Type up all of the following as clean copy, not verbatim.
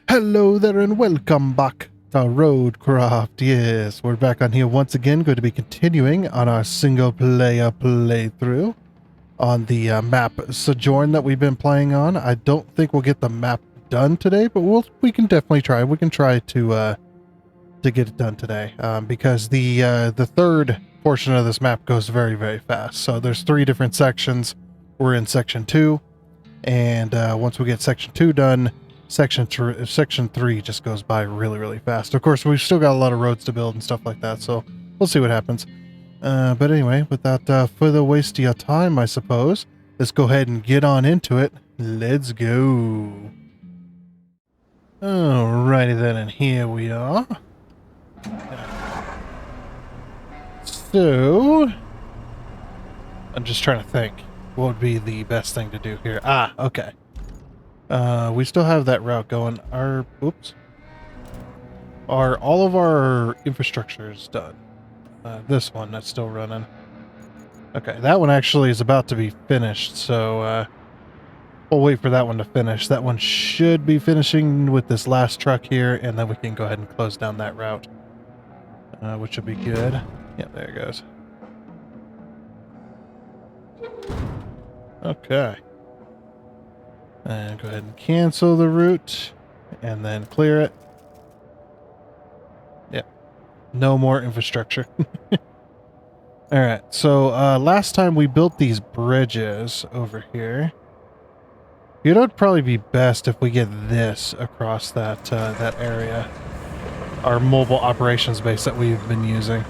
Hello there and welcome back to RoadCraft. Yes, we're back on here once again, going to be continuing on our single player playthrough on the map Sojourn that we've been playing on. I don't think we'll get the map done today, but we can definitely try. We can try to get it done today because the third portion of this map goes very, very fast. So there's 3 different sections. We're in section 2, and once we get section 2 done, Section 3 just goes by really, really fast. Of course, we've still got a lot of roads to build and stuff like that, so we'll see what happens. But anyway, without further waste of your time, I suppose, let's go ahead and get on into it. Let's go. Alrighty then, and here we are. So, I'm just trying to think what would be the best thing to do here. Okay. We still have that route going. Are all of our infrastructures done? This one, that's still running. Okay, that one actually is about to be finished, so we'll wait for that one to finish. That one should be finishing with this last truck here, and then we can go ahead and close down that route, which would be good. Yeah, there it goes. Okay. And go ahead and cancel the route, and then clear it. Yep. No more infrastructure. Alright, so last time we built these bridges over here. It would probably be best if we get this across that area. Our mobile operations base that we've been using.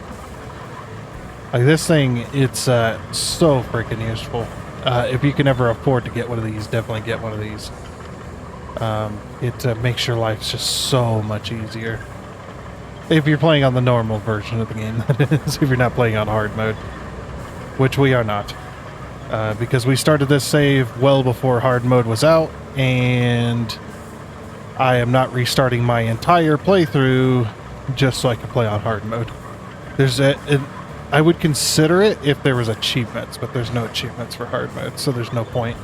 Like this thing, it's so freaking useful. If you can ever afford to get one of these, definitely get one of these. It makes your life just so much easier. If you're playing on the normal version of the game, that is. If you're not playing on hard mode. Which we are not. Because we started this save well before hard mode was out, and I am not restarting my entire playthrough just so I can play on hard mode. There's I would consider it if there was achievements, but there's no achievements for hard mode, so there's no point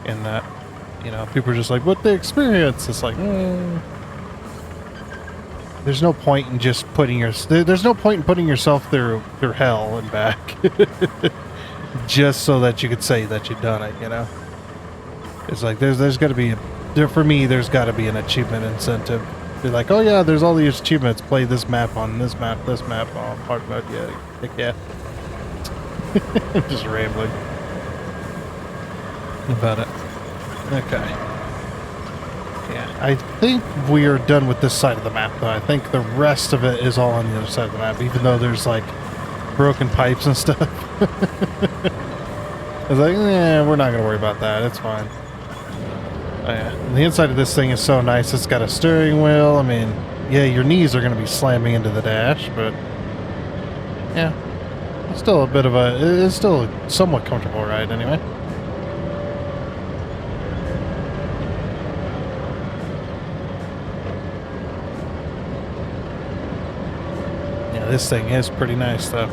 in that. You know, people are just like, what the experience? It's like, there's no point in just putting there's no point in putting yourself through hell and back just so that you could say that you've done it, you know? It's like, there's got to be, for me, there's got to be an achievement incentive. Be like, oh yeah, there's all these achievements. Play this map on this map, on hard mode. Yeah, heck yeah. Just rambling about it. Okay. Yeah, I think we are done with this side of the map, though. I think the rest of it is all on the other side of the map, even though there's like broken pipes and stuff. I was like, we're not gonna worry about that. It's fine. Oh, yeah. And the inside of this thing is so nice. It's got a steering wheel. I mean, yeah, your knees are going to be slamming into the dash, but yeah, it's still a bit of it's still a somewhat comfortable ride anyway. Yeah, this thing is pretty nice though.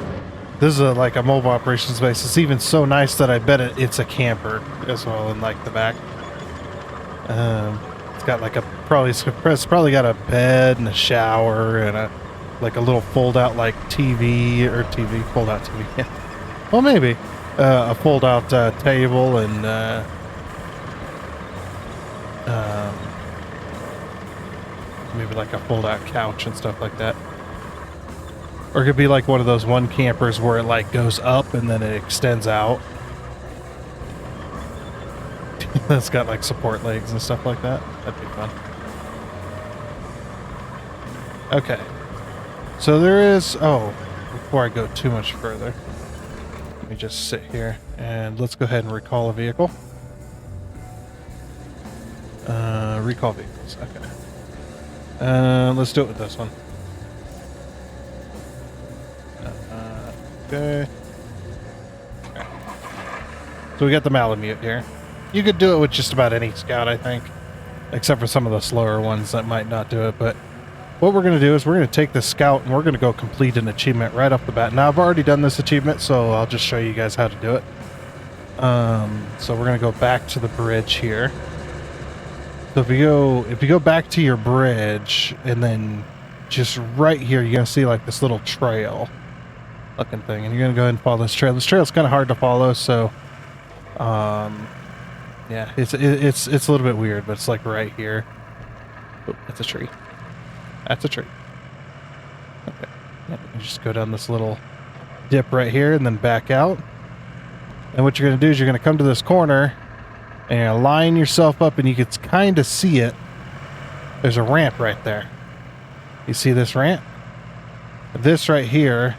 This is like a mobile operations base. It's even so nice that I bet it's a camper as well in like the back. It's got like it's probably got a bed and a shower and a little fold out like TV fold out TV. Yeah. Well, maybe a fold out table and maybe like a fold out couch and stuff like that. Or it could be like one of those one campers where it like goes up and then it extends out. That's got like support legs and stuff like that. That'd be fun. Okay. So there is... Oh, before I go too much further, let me just sit here and let's go ahead and recall a vehicle. Recall vehicles. Okay. Let's do it with this one. Okay. So we got the Malamute here. You could do it with just about any scout, I think. Except for some of the slower ones that might not do it. But what we're going to do is we're going to take the scout and we're going to go complete an achievement right off the bat. Now, I've already done this achievement, so I'll just show you guys how to do it. So we're going to go back to the bridge here. So if you go back to your bridge and then just right here, you're gonna see like this little trail looking thing, and you're gonna go ahead and follow this trail. This trail's kind of hard to follow, so yeah, it's a little bit weird, but it's like right here. Oh, that's a tree. That's a tree. Okay, yeah, you just go down this little dip right here and then back out. And what you're gonna do is you're gonna come to this corner and you're gonna line yourself up, and you can kind of see it. There's a ramp right there. You see this ramp? This right here.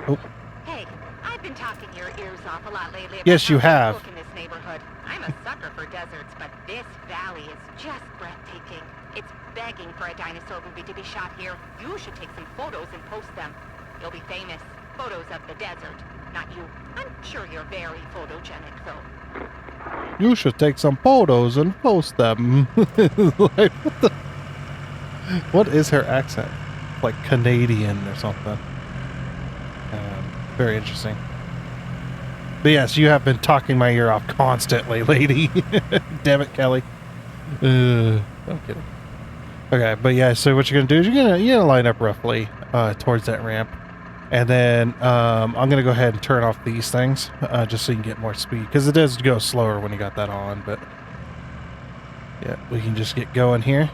Oh. Hey, I've been talking your ears off a lot lately. Yes, you have. Look in this neighborhood. I'm a sucker for deserts, but this valley is just breathtaking. It's begging for a dinosaur movie to be shot here. You should take some photos and post them. You'll be famous. Photos of the desert, not you. I'm sure you're very photogenic, though. You should take some photos and post them. Like, what is her accent? Like Canadian or something. Very interesting. But yes, you have been talking my ear off constantly, lady. Damn it, Kelly. I'm kidding. Okay, but yeah, so what you're gonna do is you're gonna line up roughly towards that ramp. And then I'm going to go ahead and turn off these things just so you can get more speed. Because it does go slower when you got that on. But yeah, we can just get going here.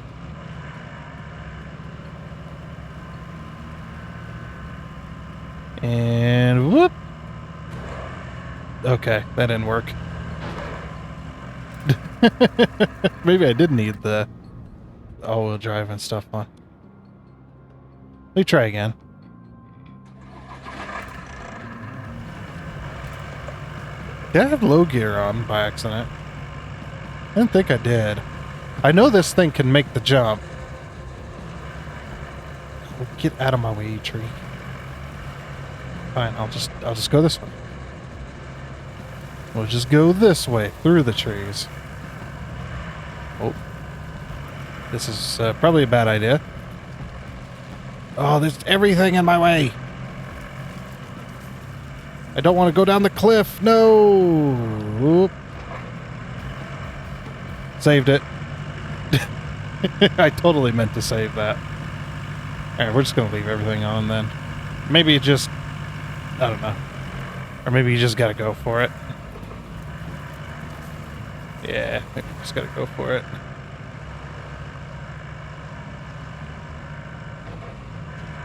And whoop. Okay, that didn't work. Maybe I did need the all-wheel drive and stuff on. Let me try again. Did I have low gear on by accident? I didn't think I did. I know this thing can make the jump. Oh, get out of my way, you tree. Fine, I'll just go this way. We'll just go this way through the trees. Oh, this is probably a bad idea. Oh, there's everything in my way. I don't want to go down the cliff. No. Whoop. Saved it. I totally meant to save that. Alright, we're just going to leave everything on then. Maybe it just... I don't know. Or maybe you just got to go for it. Yeah, maybe you just got to go for it.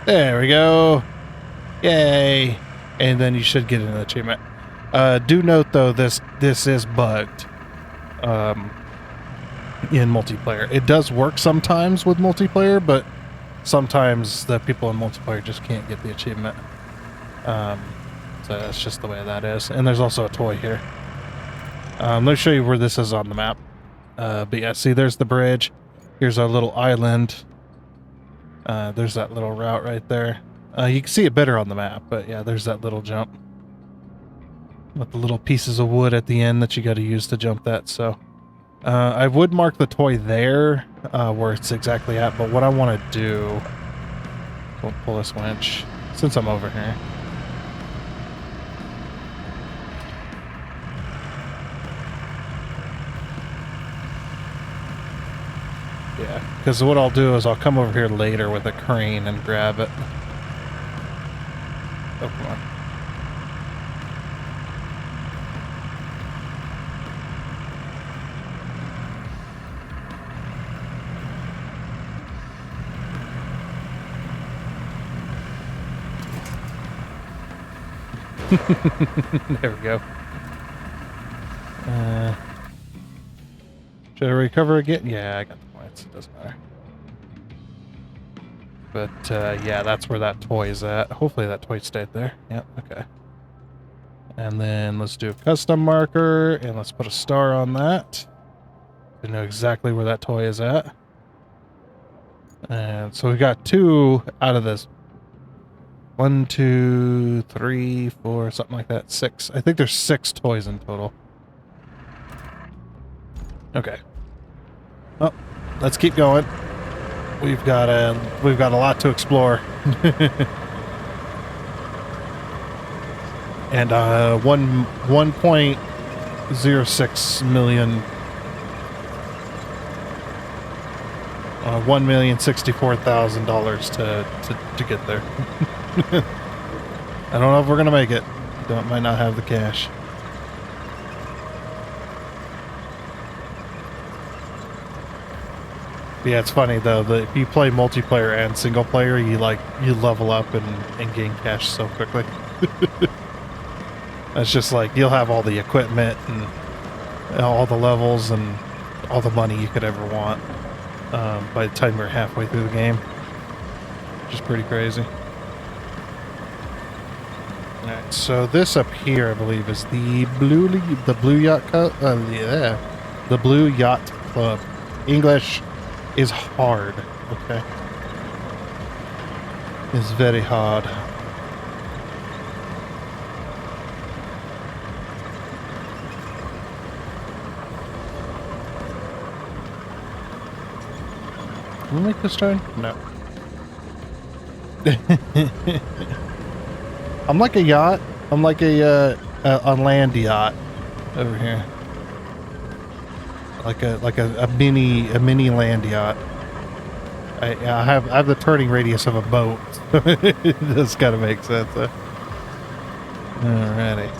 There we go. Yay. And then you should get an achievement. Do note though, this is bugged in multiplayer. It does work sometimes with multiplayer, but sometimes the people in multiplayer just can't get the achievement. So that's just the way that is. And there's also a toy here. Let me show you where this is on the map. But yeah, see, there's the bridge. Here's our little island. There's that little route right there. You can see it better on the map, but yeah, there's that little jump. With the little pieces of wood at the end that you got to use to jump that, so... I would mark the toy there, where it's exactly at, but what I want to do... Don't pull this winch, since I'm over here. Yeah, because what I'll do is I'll come over here later with a crane and grab it. Oh, come on. There we go. Should I recover again? Yeah, I got the points. It doesn't matter. But, yeah, that's where that toy is at. Hopefully that toy stayed there. Yep, okay. And then let's do a custom marker, and let's put a star on that. To know exactly where that toy is at. And so we got 2 out of this. 1, 2, 3, 4, something like that. 6. I think there's 6 toys in total. Okay. Well, let's keep going. We've got a lot to explore. And 1.06 million $1,064,000 to get there. I don't know if we're gonna make it. Might not have the cash. Yeah, it's funny though that if you play multiplayer and single player, you level up and gain cash so quickly. It's just like you'll have all the equipment and all the levels and all the money you could ever want by the time you're halfway through the game, which is pretty crazy. All right, so this up here, I believe, is the Blue Yacht Club. Yeah, the Blue Yacht Club. English is hard. Okay, it's very hard. Can we make this turn? No. I'm like a yacht. I'm like a land yacht over here. Like a mini land yacht. I have the turning radius of a boat. This gotta make sense. Alrighty.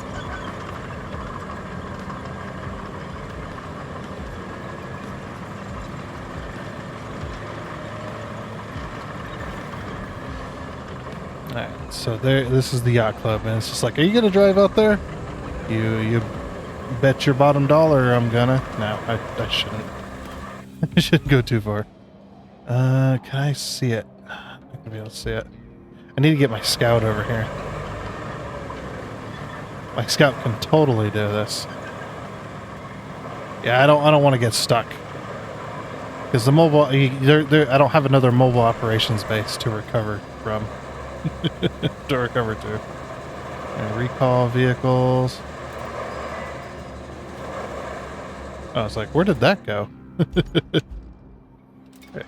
Alright, so this is the yacht club, and it's just like, are you gonna drive out there? You bet your bottom dollar I'm gonna. No, I shouldn't. I shouldn't go too far. Can I see it? I'm not gonna be able to see it. I need to get my scout over here. My scout can totally do this. Yeah, I don't want to get stuck. Because the mobile, I don't have another mobile operations base to recover from. To recover to. And recall vehicles. I was like, where did that go?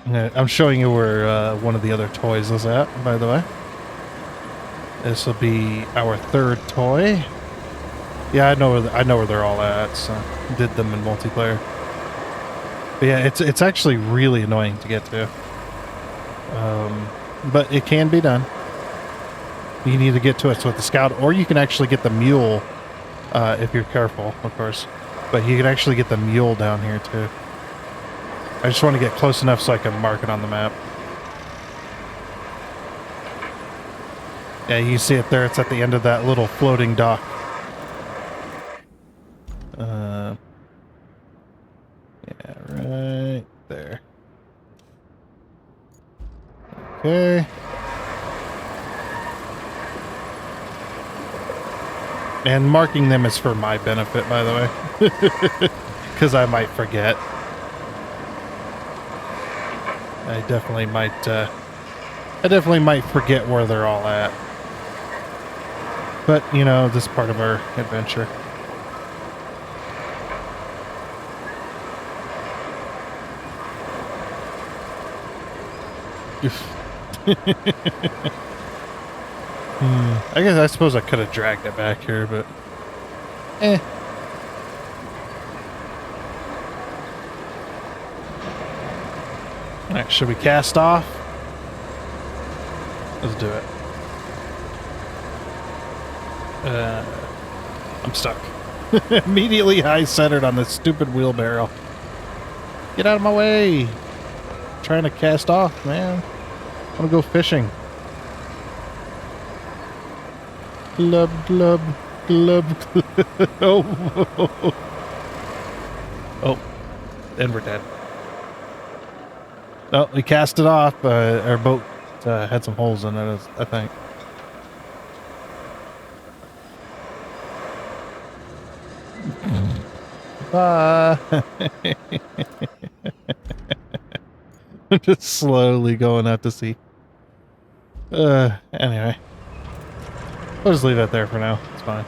I'm showing you where one of the other toys is at, by the way. This will be our third toy. Yeah, I know where they're all at, so did them in multiplayer. But yeah, it's actually really annoying to get to. But it can be done. You need to get to it with the scout, or you can actually get the mule if you're careful, of course. But you can actually get the mule down here too. I just want to get close enough so I can mark it on the map. Yeah, you see it there. It's at the end of that little floating dock. Yeah, right there. Okay. And marking them is for my benefit, by the way. Because I might forget. I definitely might forget where they're all at. But, you know, this is part of our adventure. I suppose I could have dragged it back here, but Alright, should we cast off? Let's do it. I'm stuck. Immediately high-centered on this stupid wheelbarrow. Get out of my way! I'm trying to cast off, man. I want to go fishing. Glub, glub, glub, glub. Oh. Oh. And we're dead. Oh, we cast it off. Our boat had some holes in it, I think. Bye. I'm just slowly going out to sea. Anyway. We'll just leave that there for now. It's fine.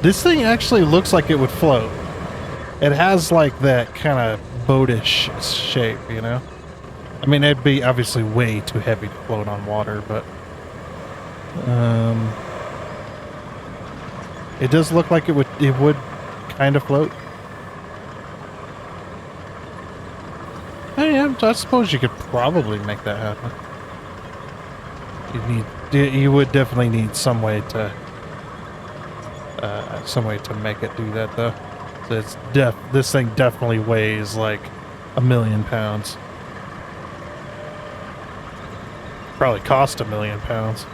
This thing actually looks like it would float. It has like that kind of boatish shape, you know? I mean, it'd be obviously way too heavy to float on water, but it does look like it would kind of float. Yeah, I suppose you could probably make that happen. You would definitely need some way to make it do that though. So this thing definitely weighs like 1,000,000 pounds. Probably cost 1,000,000 pounds.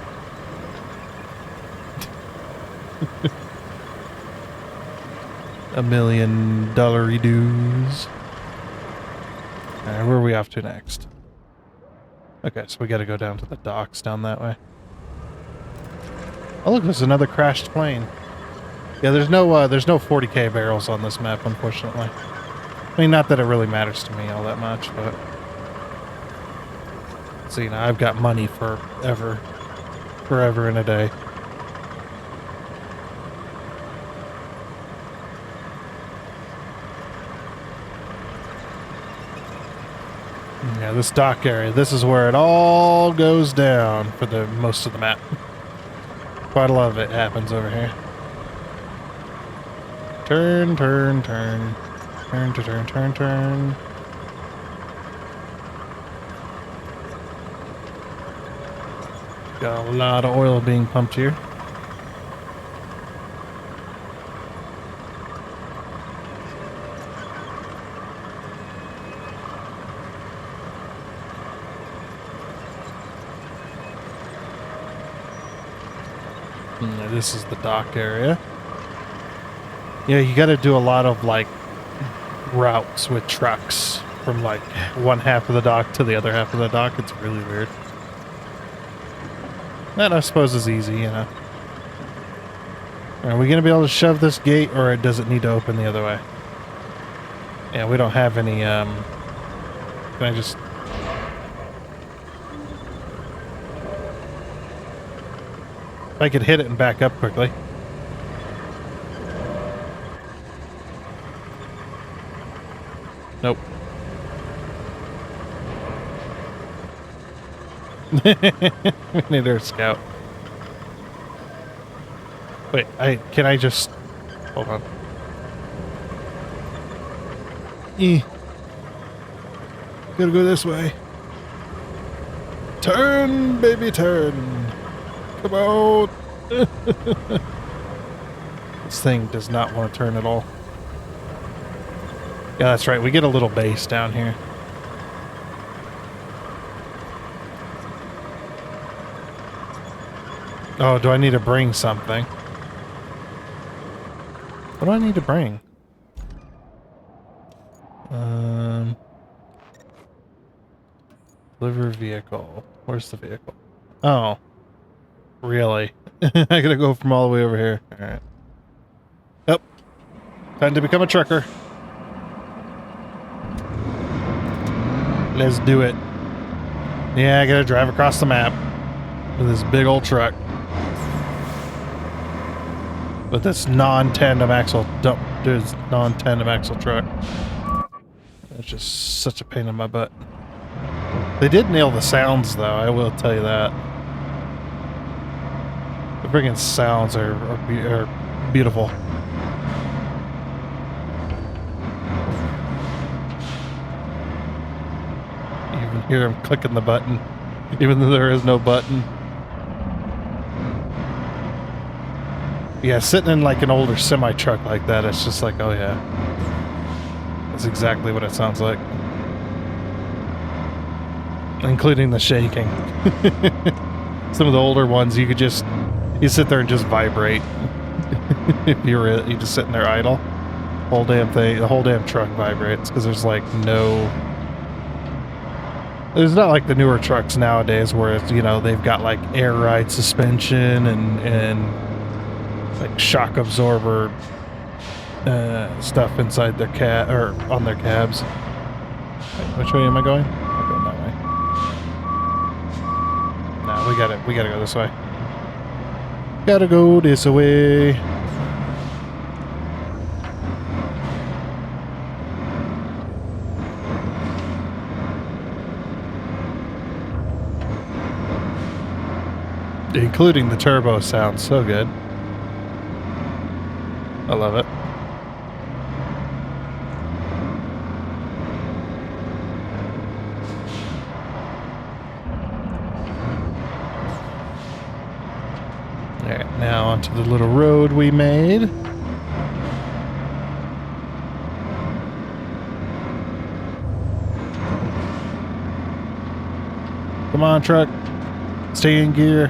$1,000,000 dues. Alright, where are we off to next? Okay, so we gotta go down to the docks down that way. Oh look, there's another crashed plane. Yeah, there's no 40k barrels on this map, unfortunately. I mean, not that it really matters to me all that much, but... So, you know, I've got money forever and a day. Yeah, this dock area, this is where it all goes down for the most of the map. Quite a lot of it happens over here. Turn, turn, turn. Turn to turn, turn, turn. Got a lot of oil being pumped here. This is the dock area. Yeah, you got to do a lot of like routes with trucks from like one half of the dock to the other half of the dock. It's really weird. That I suppose is easy, you know. Are we going to be able to shove this gate, or does it need to open the other way? Yeah, we don't have any, can I just... If I could hit it and back up quickly. Nope. We need our scout. Wait, can I just... Hold on. Gotta go this way. Turn, baby, turn. Come on. This thing does not want to turn at all. Yeah, that's right. We get a little base down here. Oh, do I need to bring something? What do I need to bring? Deliver vehicle. Where's the vehicle? Oh. Really? I gotta go from all the way over here. Alright. Yep. Time to become a trucker. Let's do it. Yeah, I gotta drive across the map with this big old truck. With this non-tandem axle non-tandem axle truck. It's just such a pain in my butt. They did nail the sounds though, I will tell you that. The friggin' sounds are beautiful. You can hear them clicking the button, even though there is no button. Yeah, sitting in like an older semi-truck like that, it's just like, oh yeah. That's exactly what it sounds like. Including the shaking. Some of the older ones, you sit there and just vibrate. If you're just sitting there idle. Whole damn thing, the whole damn truck vibrates because there's like there's not like the newer trucks nowadays where it's, you know, they've got like air ride suspension and like shock absorber stuff inside their or on their cabs. Wait, which way am I going? I'm going that way. No, we gotta go this way. Gotta go this way. Including the turbo sounds so good. I love it. now onto the little road we made. Come on, truck. Stay in gear.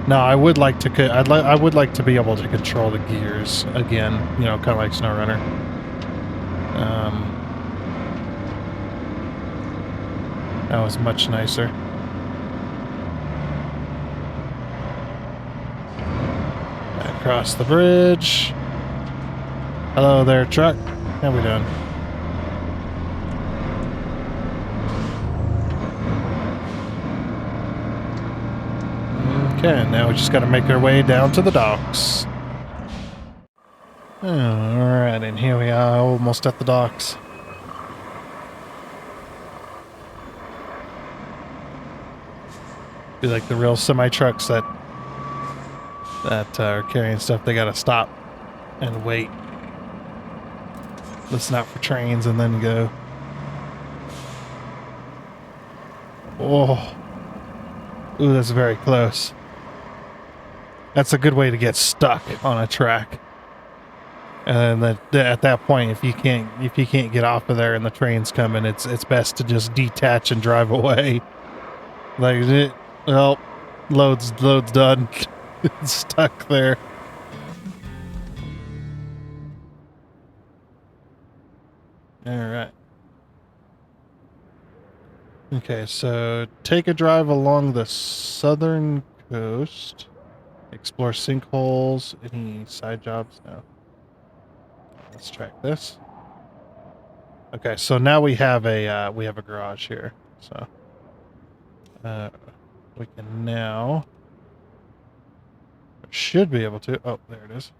No, I would like to. I would like to be able to control the gears again. You know, kind of like SnowRunner. That was much nicer. Across the bridge. Hello there, truck. How we doing? Okay, now we just got to make our way down to the docks. Alright, and here we are, almost at the docks. Be like the real semi-trucks that are carrying stuff, they gotta stop and wait. Listen out for trains and then go. Oh. Ooh, that's very close. That's a good way to get stuck on a track. And then at that point, if you can't get off of there and the train's coming, it's best to just detach and drive away. Like, well, load's done. It's stuck there. All right. Okay, so take a drive along the southern coast. Explore sinkholes. Any side jobs? No. Let's track this. Okay, so now we have a garage here. So we can now should be able to. Oh, there it is.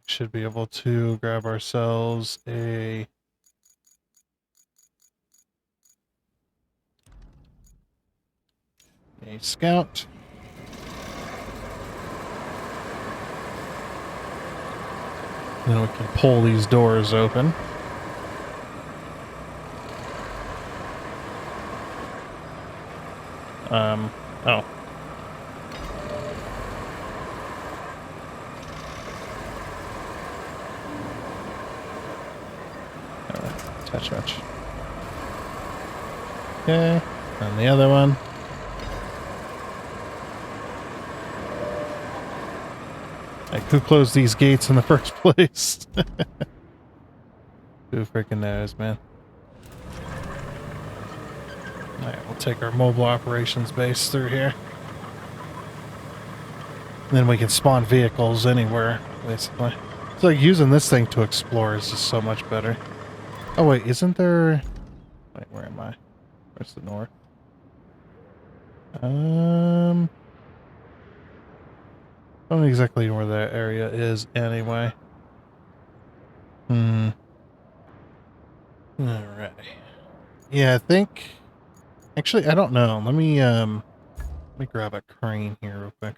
Should be able to grab ourselves a scout. Then we can pull these doors open. Oh. Touch. Okay, and the other one. Like, who closed these gates in the first place? Who freaking knows, man? Alright, we'll take our mobile operations base through here. And then we can spawn vehicles anywhere, basically. It's like using this thing to explore is just so much better. Oh wait, isn't there... Wait, where am I? Where's the north? I don't know exactly where that area is anyway. Alright. Yeah, I think... Actually, I don't know. Let me grab a crane here real quick.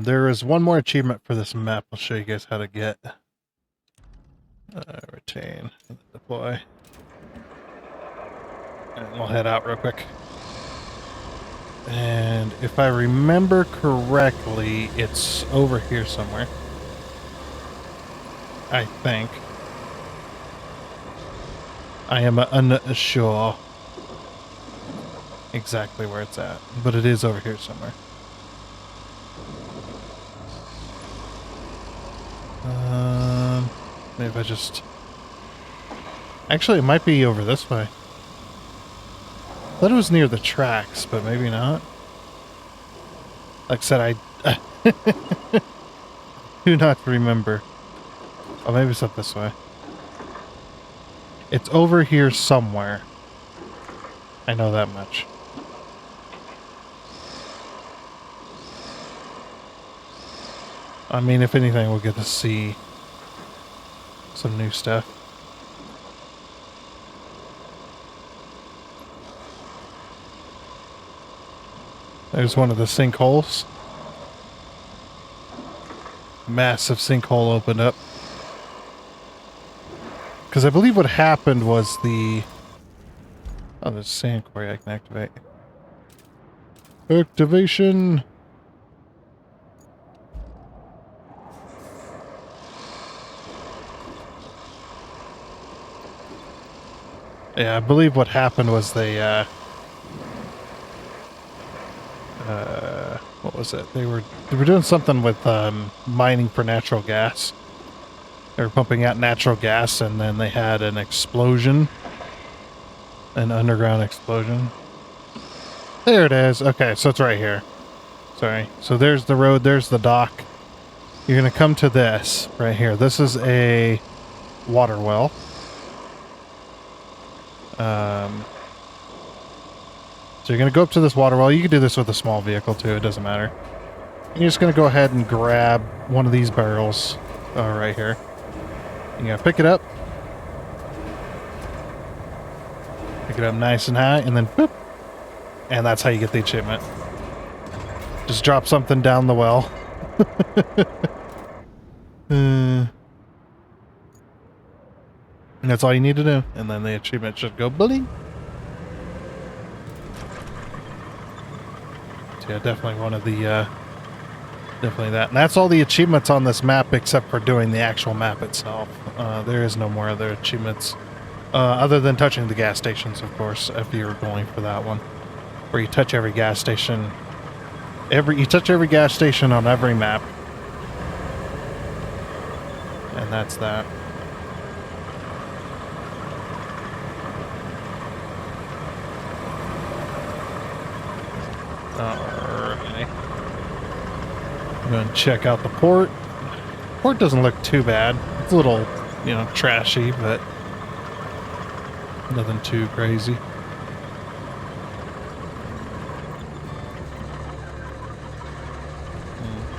There is one more achievement for this map. I'll show you guys how to get. Retain. Deploy. And we'll head out real quick. And if I remember correctly, it's over here somewhere. I think. I am unsure exactly where it's at, but it is over here somewhere. Maybe if I just... Actually, it might be over this way. I thought it was near the tracks, but maybe not. Like I said, I do not remember. Oh, maybe it's up this way. It's over here somewhere. I know that much. I mean, if anything, we'll get to see some new stuff. There's one of the sinkholes. Massive sinkhole opened up. Because I believe what happened was Oh, there's a sand quarry I can activate. Activation! Yeah, I believe what happened was they, what was it? They were doing something with, mining for natural gas. They were pumping out natural gas, and then they had an explosion. An underground explosion. There it is. Okay, so it's right here. Sorry. So there's the road, there's the dock. You're gonna come to this right here. This is a water well. So you're gonna go up to this water well. You can do this with a small vehicle too, it doesn't matter. You're just gonna go ahead and grab one of these barrels right here. You're gonna pick it up. Pick it up nice and high, and then boop. And that's how you get the achievement. Just drop something down the well. And that's all you need to do. And then the achievement should go bling. So yeah, definitely one of the, definitely that. And that's all the achievements on this map except for doing the actual map itself. There is no more other achievements. Other than touching the gas stations, of course, if you're going for that one. Where you touch every gas station. You touch every gas station on every map. And that's that. Alright. I'm going to check out the port. Port doesn't look too bad. It's a little, you know, trashy, but nothing too crazy.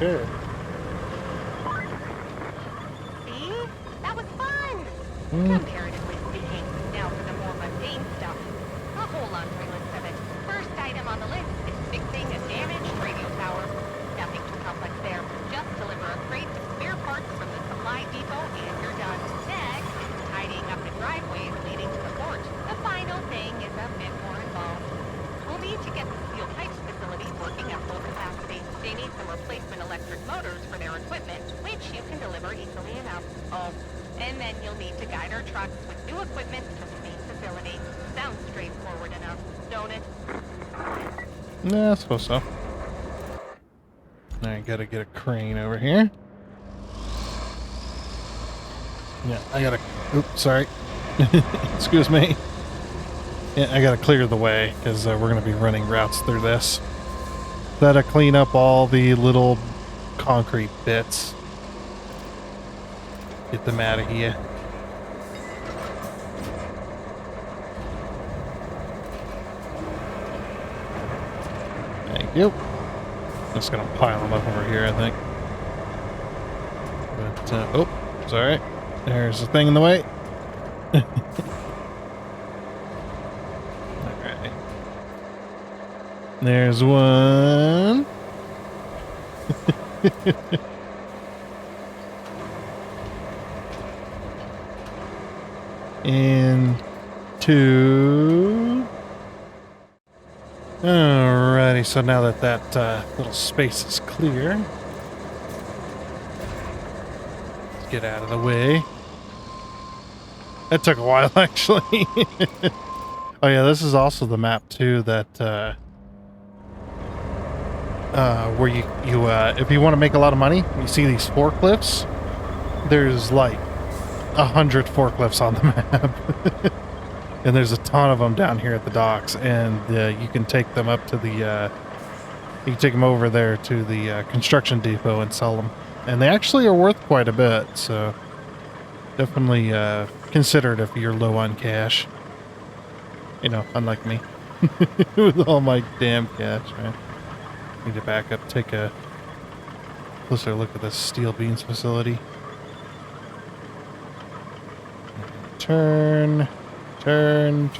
Okay. See? That was fun! Comparatively speaking. Now for the more mundane stuff. A whole laundry list of it. First item on the list is fixing a damaged radio tower. Nothing too complex there. Just deliver a crate of spare parts from the supply depot and you're done. Next is tidying up the driveways leading to the port. The final thing is a bit more involved. We'll need to get the steel pipes facility working at full capacity. They need some replacement electric motors for their equipment, which you can deliver easily enough. Oh, and then you'll need to guide our trucks with new equipment to the main facility. Sounds straightforward enough, don't it? Yeah, I suppose so. Now I gotta get a crane over here. Yeah, I gotta... Oops, sorry. Excuse me. Yeah, I gotta clear the way, because we're gonna be running routes through this. Gotta clean up all the little concrete bits. Get them out of here. Thank you. Just gonna pile them up over here, I think. But, oh, sorry. There's a thing in the way. Alright. There's one. And two. Alrighty, so now that that little space is clear, let's get out of the way. That took a while, actually. Oh yeah, this is also the map too that where you if you want to make a lot of money, you see these forklifts. There's like 100 forklifts on the map. And there's a ton of them down here at the docks, and you can take them up to the you can take them over there to the construction depot and sell them, and they actually are worth quite a bit, so definitely consider it if you're low on cash, you know, unlike me. With all my damn cash, man. Need to back up, take a closer look at this steel beams facility. Turn. Turn.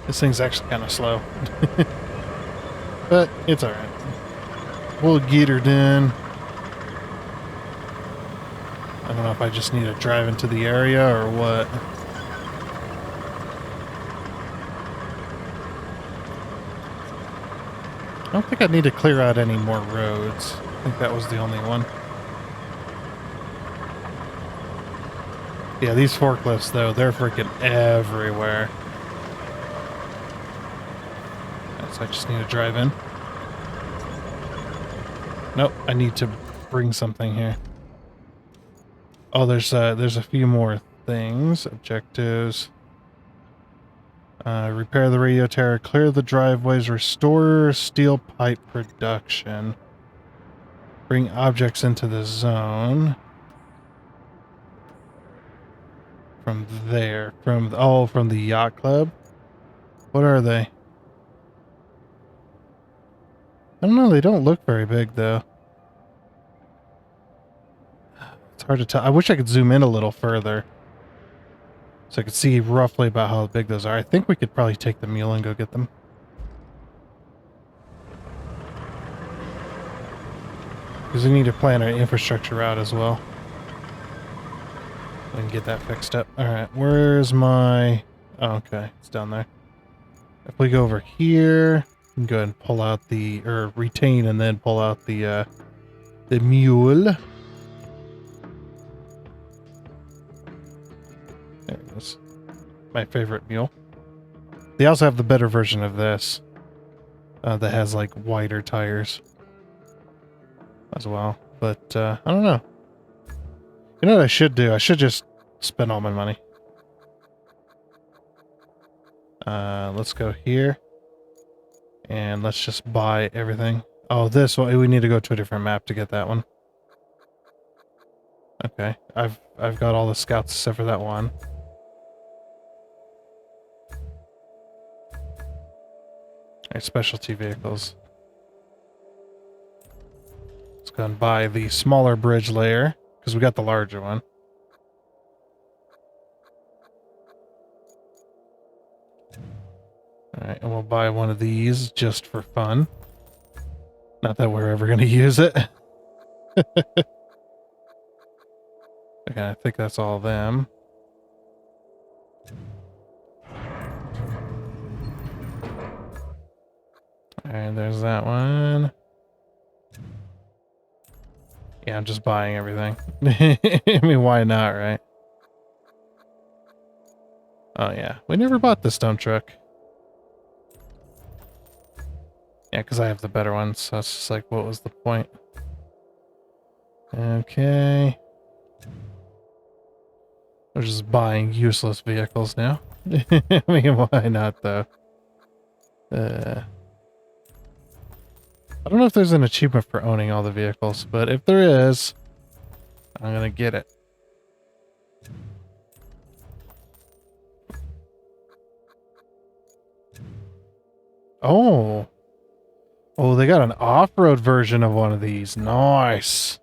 This thing's actually kind of slow. But it's alright. We'll get her done. I don't know if I just need to drive into the area or what. I don't think I need to clear out any more roads. I think that was the only one. Yeah, these forklifts, though, they're freaking everywhere. So I just need to drive in. Nope, I need to bring something here. Oh, there's a few more things. Objectives. Repair the radio tower, clear the driveways, restore steel pipe production. Bring objects into the zone. From there. From the yacht club? What are they? I don't know, they don't look very big though. It's hard to tell. I wish I could zoom in a little further. So I could see roughly about how big those are. I think we could probably take the mule and go get them. Because we need to plan our infrastructure out as well. We can get that fixed up. Alright, where's my... Oh, okay, it's down there. If we go over here, we can go ahead and pull out the... Or retain and then pull out the mule. There it is. My favorite mule. They also have the better version of this. That has, like, wider tires. As well. But, I don't know. You know what I should do? I should just spend all my money. Let's go here. And let's just buy everything. Oh, this one, we need to go to a different map to get that one. Okay. I've got all the scouts except for that one. Alright, specialty vehicles. Let's go and buy the smaller bridge layer, because we got the larger one. Alright, and we'll buy one of these just for fun. Not that we're ever going to use it. Okay, I think that's all of them. Alright, there's that one. Yeah, I'm just buying everything. I mean, why not, right? Oh, yeah. We never bought this dump truck. Yeah, because I have the better ones, so it's just like, what was the point? Okay. We're just buying useless vehicles now. I mean, why not, though? I don't know if there's an achievement for owning all the vehicles, but if there is, I'm gonna get it. Oh. Oh, they got an off-road version of one of these. Nice.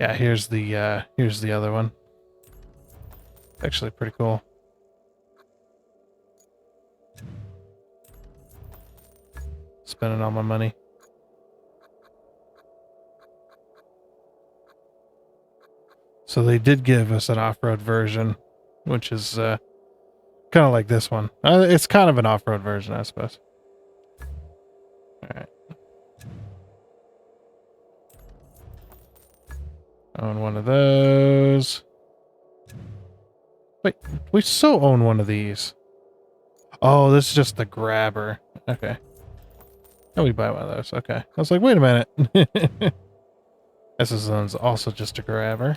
Yeah, here's the other one. Actually pretty cool. Spending all my money. So they did give us an off-road version, which is kind of like this one. It's kind of an off-road version, I suppose. Alright. Own one of those. Wait, we so own one of these. Oh, this is just the grabber. Okay. Oh, we buy one of those. Okay. I was like, wait a minute. This is also just a grabber.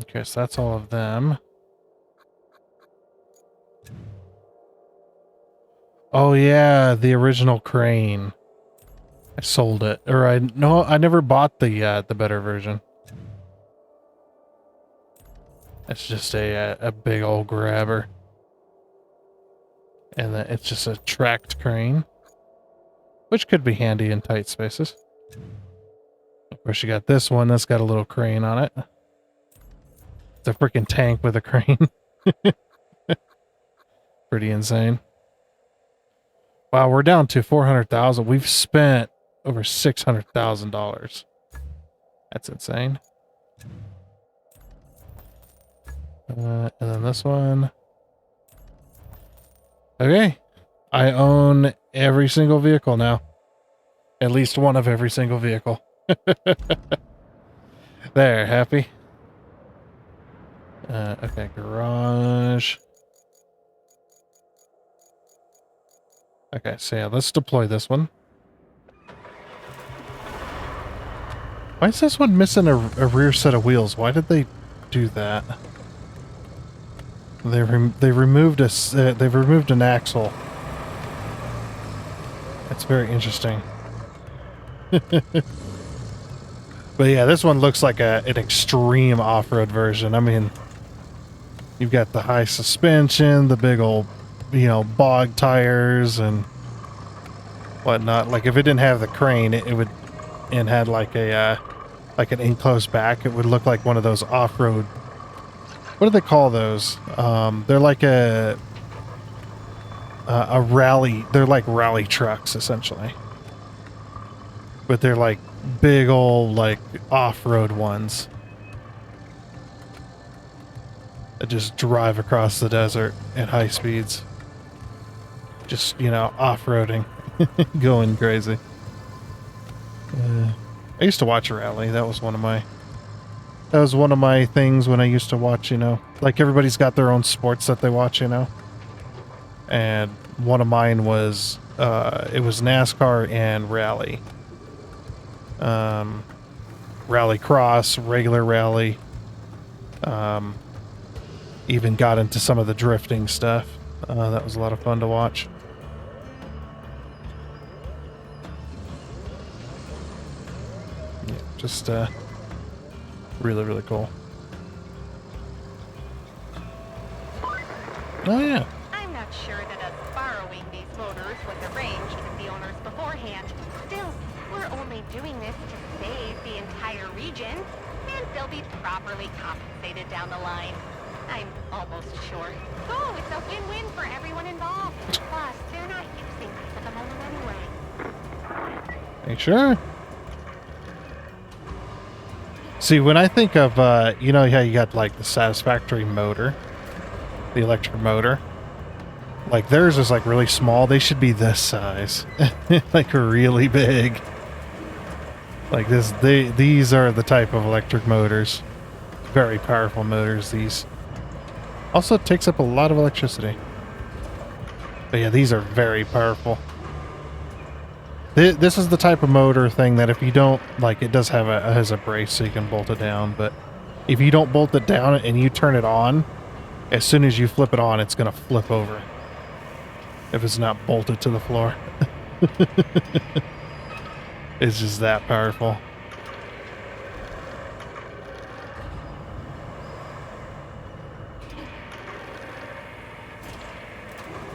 Okay, so that's all of them. Oh yeah, the original crane. I sold it, or I never bought the better version. It's just a big old grabber, and then it's just a tracked crane, which could be handy in tight spaces. Of course, you got this one that's got a little crane on it. It's a freaking tank with a crane. Pretty insane. Wow, we're down to 400,000. We've spent over $600,000. That's insane. And then this one. Okay. I own every single vehicle now. At least one of every single vehicle. There, happy? Okay, garage. Okay, so yeah, let's deploy this one. Why is this one missing a rear set of wheels? Why did they do that? They removed they've removed an axle. That's very interesting. But yeah, this one looks like an extreme off-road version. I mean, you've got the high suspension, the big old, you know, bog tires and whatnot. Like if it didn't have the crane, it would, and had like a like an enclosed back, it would look like one of those off-road. What do they call those? They're like a rally. They're like rally trucks essentially, but they're like big old like off-road ones that just drive across the desert at high speeds. Just, you know, off-roading, going crazy. I used to watch a rally. That was one of my things when I used to watch, you know, like everybody's got their own sports that they watch, you know. And one of mine was it was NASCAR and rally. Rally cross, regular rally. Even got into some of the drifting stuff. That was a lot of fun to watch. Yeah, just really, really cool. Oh yeah. I'm not sure that us borrowing these motors was arranged with the owners beforehand. Still, we're only doing this to save the entire region, and they'll be properly compensated down the line. I'm almost sure. So it's a win-win for everyone involved. Plus, they're not using these at the moment anyway. Are you sure? See, when I think of, you know how you got like the Satisfactory motor, the electric motor, like theirs is like really small. They should be this size, like really big. Like this, these are the type of electric motors, very powerful motors. These also takes up a lot of electricity. But yeah, these are very powerful. This is the type of motor thing that if you don't, like, it does have has a brace so you can bolt it down, but if you don't bolt it down and you turn it on, as soon as you flip it on, it's going to flip over if it's not bolted to the floor. It's just that powerful.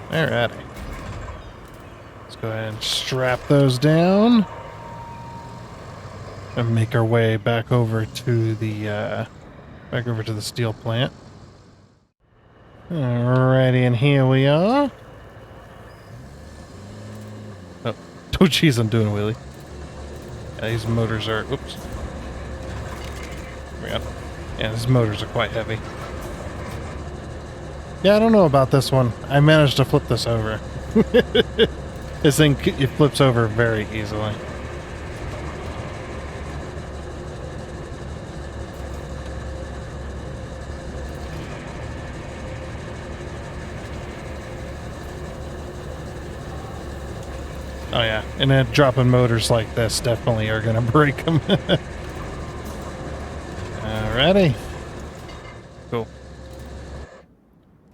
Alrighty. Let's go ahead and strap those down. And make our way back over to the steel plant. Alrighty, and here we are. Oh, oh geez, I'm doing a wheelie. Yeah, these motors are, oops. There we go. Yeah, these motors are quite heavy. Yeah, I don't know about this one. I managed to flip this over. This thing, it flips over very easily. Oh yeah, and then dropping motors like this definitely are going to break them. Alrighty. Cool.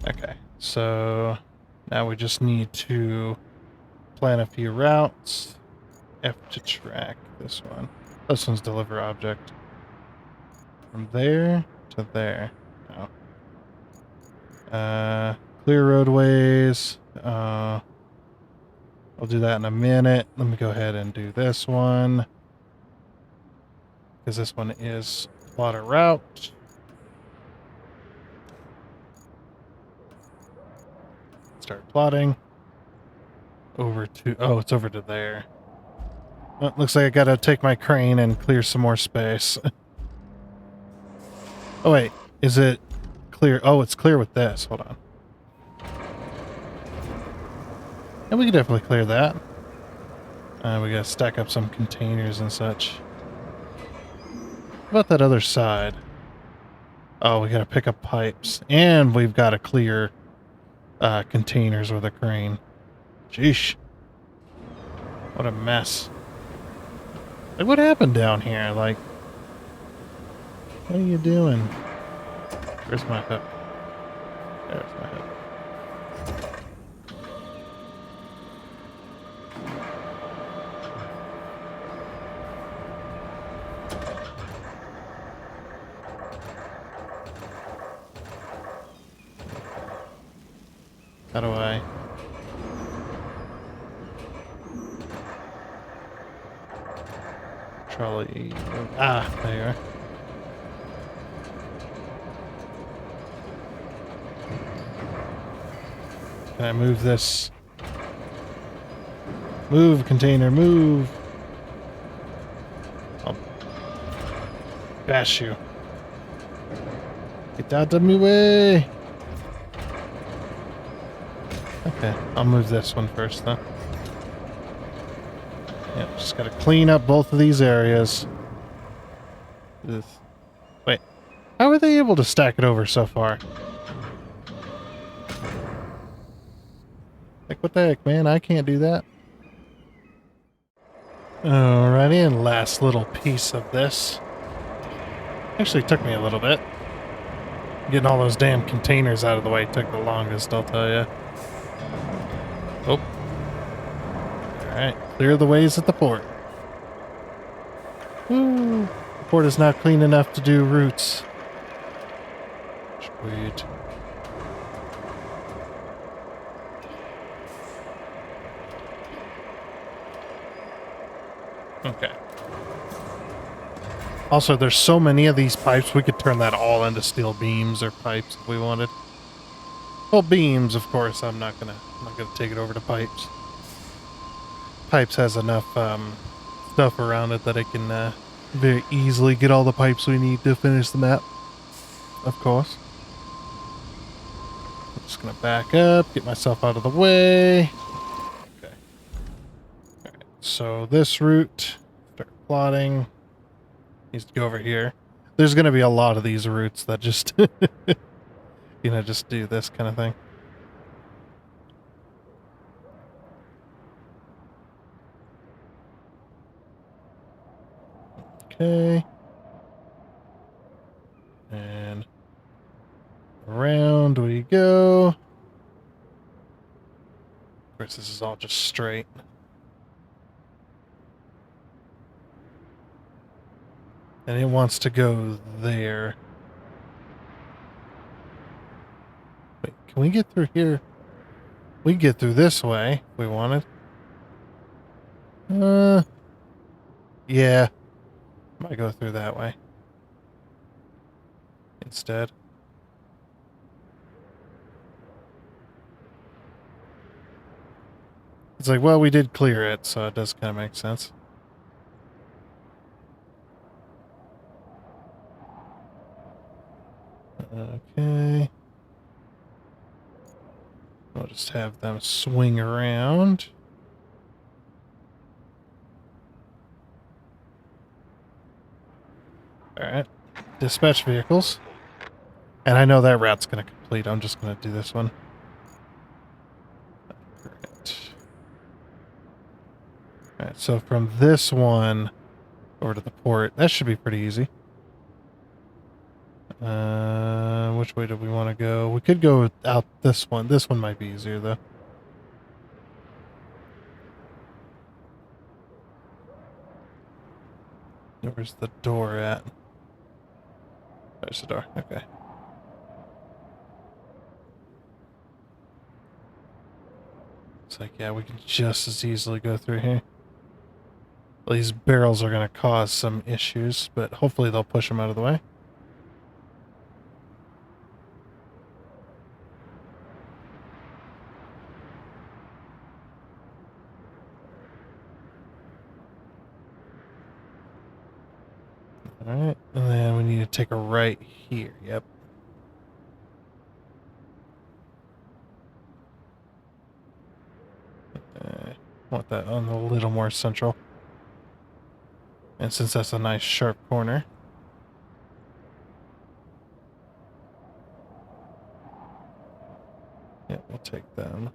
Okay, so now we just need to plan a few routes. F to track this one. This one's deliver object. From there to there. No. Clear roadways. I'll do that in a minute. Let me go ahead and do this one, because this one is plot a route. Start plotting. over to... Oh, it's over to there. Well, looks like I gotta take my crane and clear some more space. Oh, wait. Is it clear? Oh, it's clear with this. Hold on. And we can definitely clear that. We gotta stack up some containers and such. What about that other side? Oh, we gotta pick up pipes. And we've gotta clear containers with a crane. Sheesh. What a mess. Like, what happened down here? Like, what are you doing? Where's my hook? There's my hook. How do I... Trolley... Ah, there you are. Can I move this? Move, container, move! I'll bash you. Get out of my way! Okay, I'll move this one first, though. Yeah, just gotta clean up both of these areas. Ugh. Wait, how were they able to stack it over so far? Like, what the heck, man? I can't do that. Alrighty, and last little piece of this. Actually took me a little bit. Getting all those damn containers out of the way took the longest, I'll tell you. Oh. Alright, clear the ways at the port. Woo! The port is not clean enough to do routes. Sweet. Okay. Also, there's so many of these pipes, we could turn that all into steel beams or pipes if we wanted. Well, beams, of course. I'm not gonna take it over to pipes. Pipes has enough stuff around it that I can very easily get all the pipes we need to finish the map. Of course. I'm just gonna back up, get myself out of the way. Okay. Alright, so this route, start plotting. Needs to go over here. There's gonna be a lot of these routes that just, you know, just do this kind of thing. Okay. And around we go. Of course, this is all just straight. And it wants to go there. Wait, can we get through here? We can get through this way if we wanted. Yeah. Might go through that way instead. It's like, well, we did clear it, so it does kind of make sense. Okay. We'll just have them swing around. Alright. Dispatch vehicles. And I know that route's going to complete. I'm just going to do this one. Alright, so from this one over to the port, that should be pretty easy. Which way do we want to go? We could go out this one. This one might be easier, though. Where's the door at? There's the door. Okay. It's like, yeah, we can just as easily go through here. Well, these barrels are going to cause some issues, but hopefully they'll push them out of the way. Alright, and then we need to take a right here. Yep. Want that on a little more central. And since that's a nice sharp corner. Yeah, we'll take them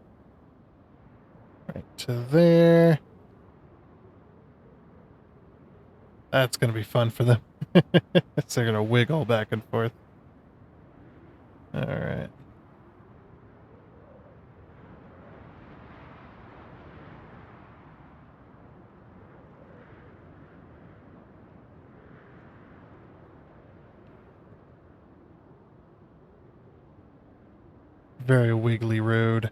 right to there. That's going to be fun for them. So they're going to wiggle back and forth. All right. Very wiggly road.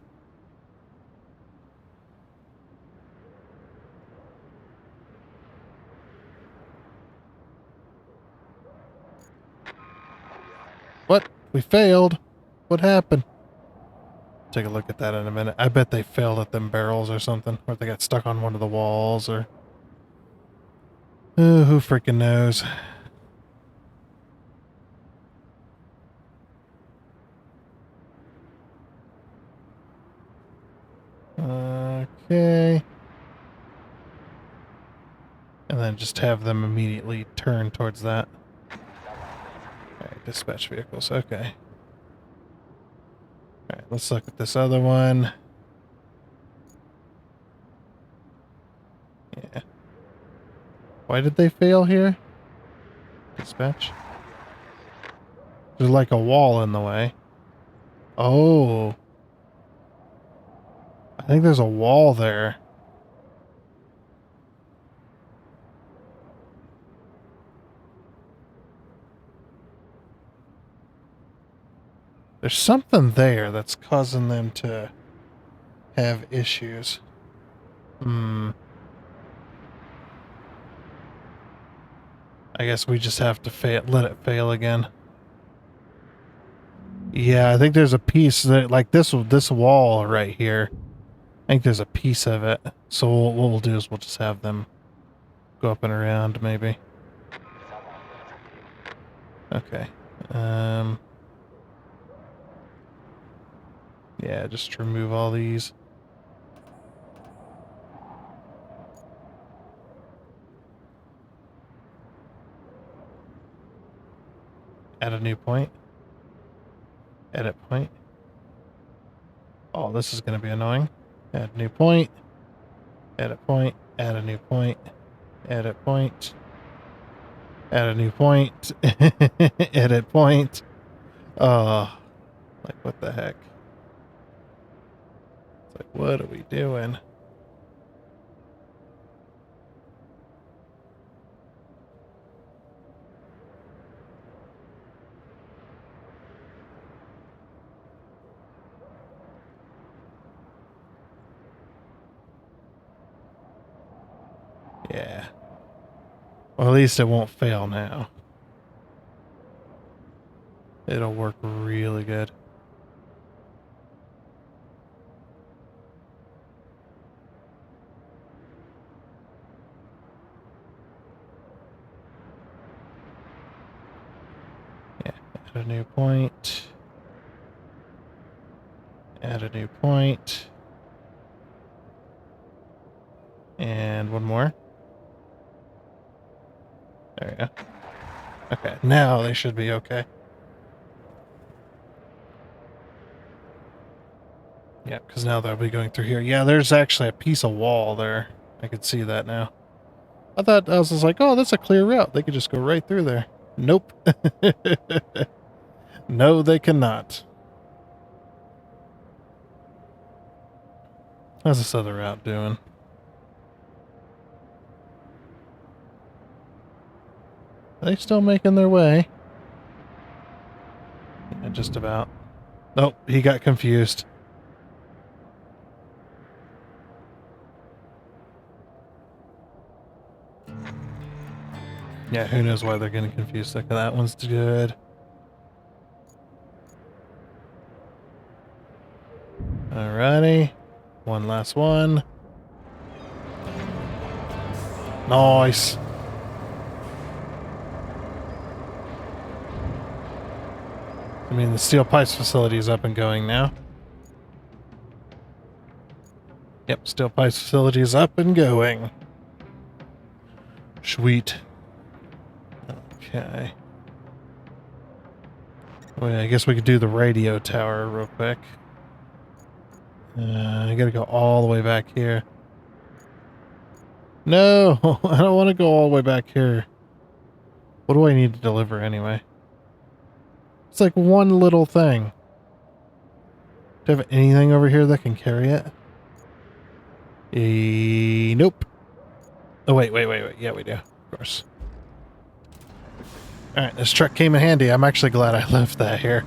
What? We failed. What happened? Take a look at that in a minute. I bet they failed at them barrels or something. Or they got stuck on one of the walls or... who freaking knows? Okay. And then just have them immediately turn towards that. Alright, dispatch vehicles. Okay. Alright, let's look at this other one. Yeah. Why did they fail here? Dispatch. There's like a wall in the way. Oh. I think there's a wall there. There's something there that's causing them to have issues. I guess we just have to let it fail again. Yeah, I think there's a piece that, like this wall right here. I think there's a piece of it. So what we'll do is we'll just have them go up and around, maybe. Okay. Yeah, just remove all these. Add a new point. Edit point. Oh, this is going to be annoying. Add new point. Edit point. Add a new point. Edit point. Add a new point. Edit point. Like what the heck? It's like, what are we doing? Yeah. Well, at least it won't fail now. It'll work really good. Yeah, add a new point. Add a new point. And one more. There we go. Okay, now they should be okay. Yeah, because now they'll be going through here. Yeah, there's actually a piece of wall there. I could see that now. I thought, I was just like, oh, that's a clear route. They could just go right through there. Nope. No, they cannot. How's this other route doing? Are they still making their way? Yeah, just about. Nope, he got confused. Yeah, who knows why they're getting confused. Like, that one's good. Alrighty. One last one. Nice. I mean, the steel pipes facility is up and going now. Yep, steel pipes facility is up and going. Sweet. Okay. Well, I guess we could do the radio tower real quick. I gotta go all the way back here. No, I don't want to go all the way back here. What do I need to deliver anyway? It's like one little thing. Do you have anything over here that can carry it? Nope. Oh, wait. Yeah, we do. Of course. Alright, this truck came in handy. I'm actually glad I left that here.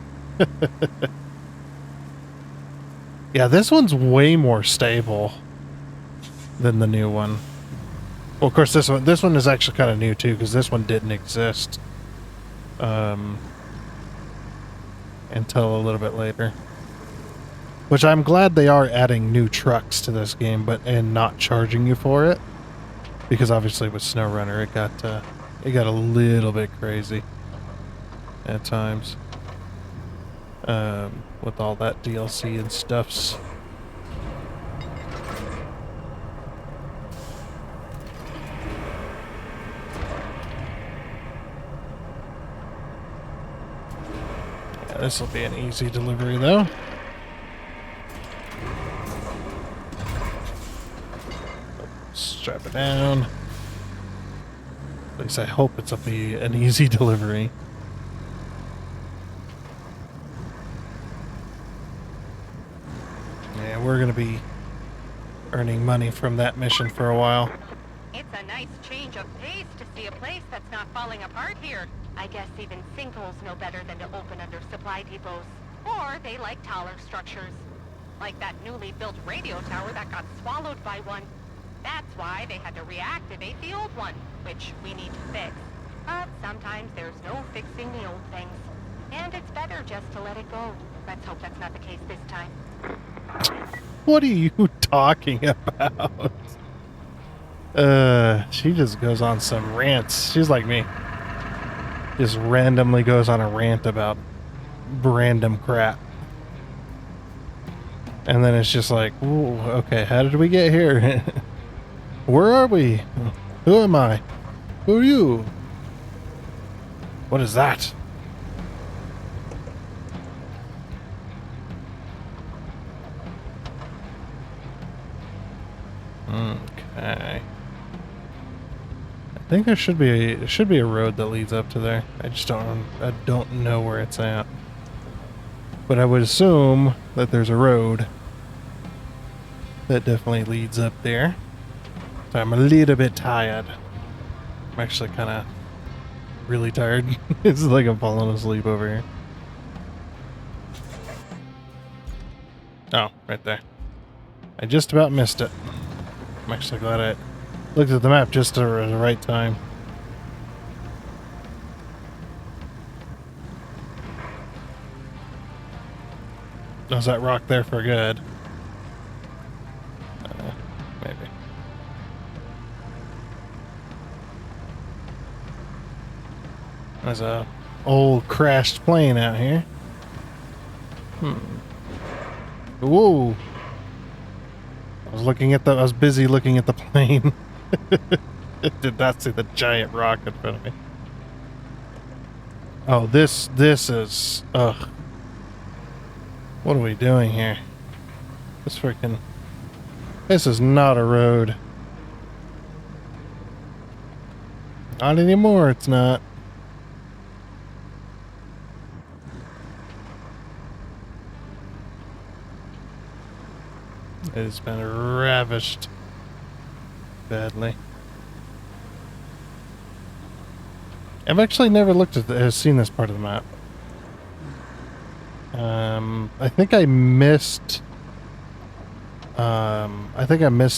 Yeah, this one's way more stable than the new one. Well, of course, this one is actually kind of new too, because this one didn't exist until a little bit later. Which I'm glad they are adding new trucks to this game, and not charging you for it, because obviously with SnowRunner it got a little bit crazy at times with all that DLC and stuffs. Yeah, this will be an easy delivery though. Strap it down. At least I hope it's an easy delivery. Yeah, we're gonna be earning money from that mission for a while. It's a nice change of pace to see a place that's not falling apart here. I guess even sinkholes know better than to open under supply depots. Or they like taller structures. Like that newly built radio tower that got swallowed by one. That's why they had to reactivate the old one, which we need to fix. But sometimes there's no fixing the old things. And it's better just to let it go. Let's hope that's not the case this time. What are you talking about? She just goes on some rants. She's like me. Just randomly goes on a rant about random crap. And then it's just like, ooh, okay, how did we get here? Where are we? Who am I? Who are you? What is that? Okay. I think there should be a road that leads up to there. I don't know where it's at. But I would assume that there's a road that definitely leads up there. So I'm a little bit tired. I'm actually kind of really tired. It's like I'm falling asleep over here. Oh, right there. I just about missed it. I'm actually glad I looked at the map just at the right time. Was that rock there for good? Maybe. There's a old crashed plane out here. Whoa! I was busy looking at the plane. Did not see the giant rock in front of me. Oh, this is ugh. What are we doing here? This is not a road. Not anymore, it's not. It has been ravished badly. I've actually never seen this part of the map. I think I missed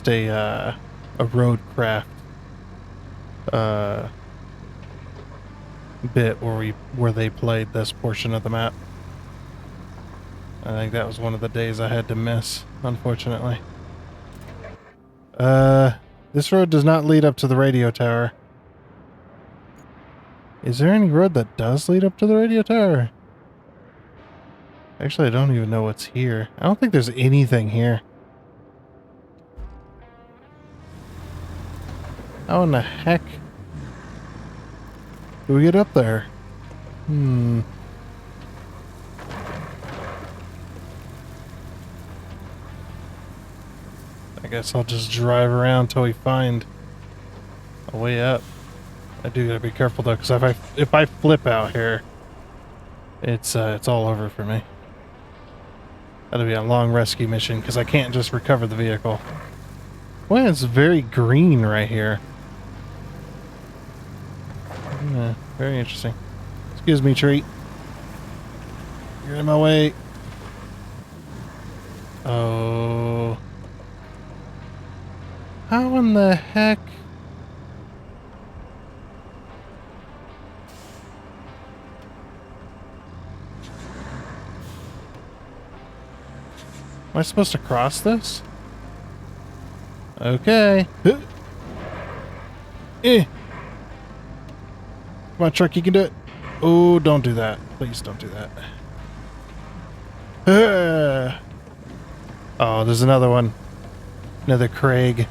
a RoadCraft bit where they played this portion of the map. I think that was one of the days I had to miss, unfortunately. This road does not lead up to the radio tower. Is there any road that does lead up to the radio tower? Actually, I don't even know what's here. I don't think there's anything here. How in the heck do we get up there? I guess I'll just drive around till we find a way up. I do gotta be careful though, because if I flip out here, it's all over for me. That'll be a long rescue mission because I can't just recover the vehicle. Well, it's very green right here. Yeah, very interesting. Excuse me, tree. You're in my way. Oh. How in the heck? Am I supposed to cross this? Okay. Eh. Come on, truck, you can do it. Oh, don't do that. Please don't do that. Oh, there's another one. Another Craig.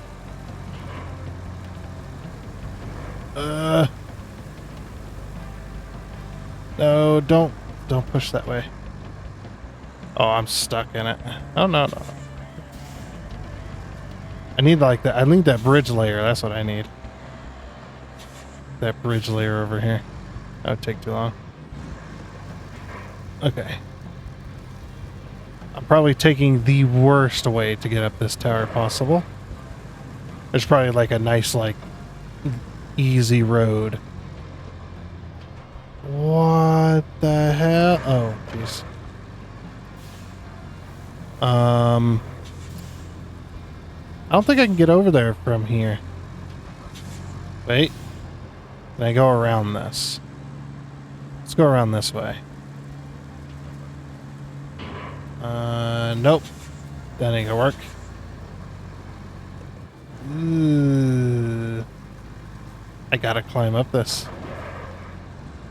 No, don't push that way. Oh, I'm stuck in it. Oh, no. I need like that. I need that bridge layer. That's what I need. That bridge layer over here. That would take too long. Okay. I'm probably taking the worst way to get up this tower possible. There's probably like a nice, like, easy road. What the hell? Oh, jeez. I don't think I can get over there from here. Wait. Can I go around this? Let's go around this way. Nope. That ain't gonna work. I gotta climb up this.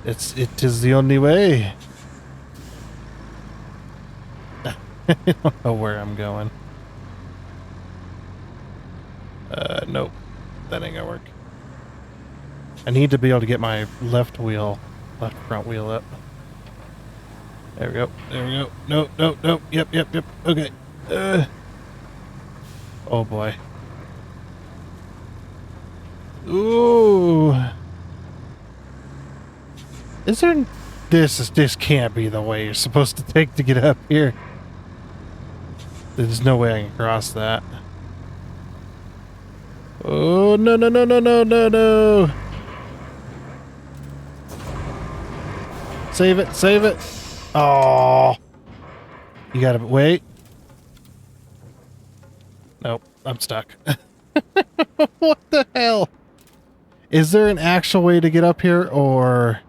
It is the only way. I don't know where I'm going. Nope. That ain't gonna work. I need to be able to get my left front wheel up. There we go. There we go. Nope, nope, nope. Yep. Okay. Oh boy. Ooh. Is there... This can't be the way you're supposed to take to get up here. There's no way I can cross that. Oh, no. Save it. Oh. You gotta wait. Nope, I'm stuck. What the hell? Is there an actual way to get up here, or...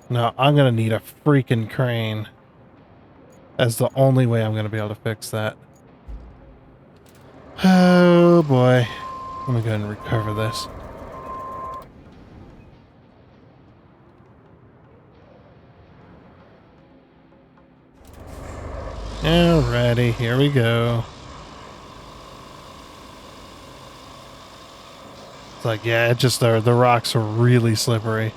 No, I'm gonna need a freaking crane. That's the only way I'm gonna be able to fix that. Oh boy. Let me go ahead and recover this. Alrighty, here we go. It's like, yeah, it just, the rocks are really slippery.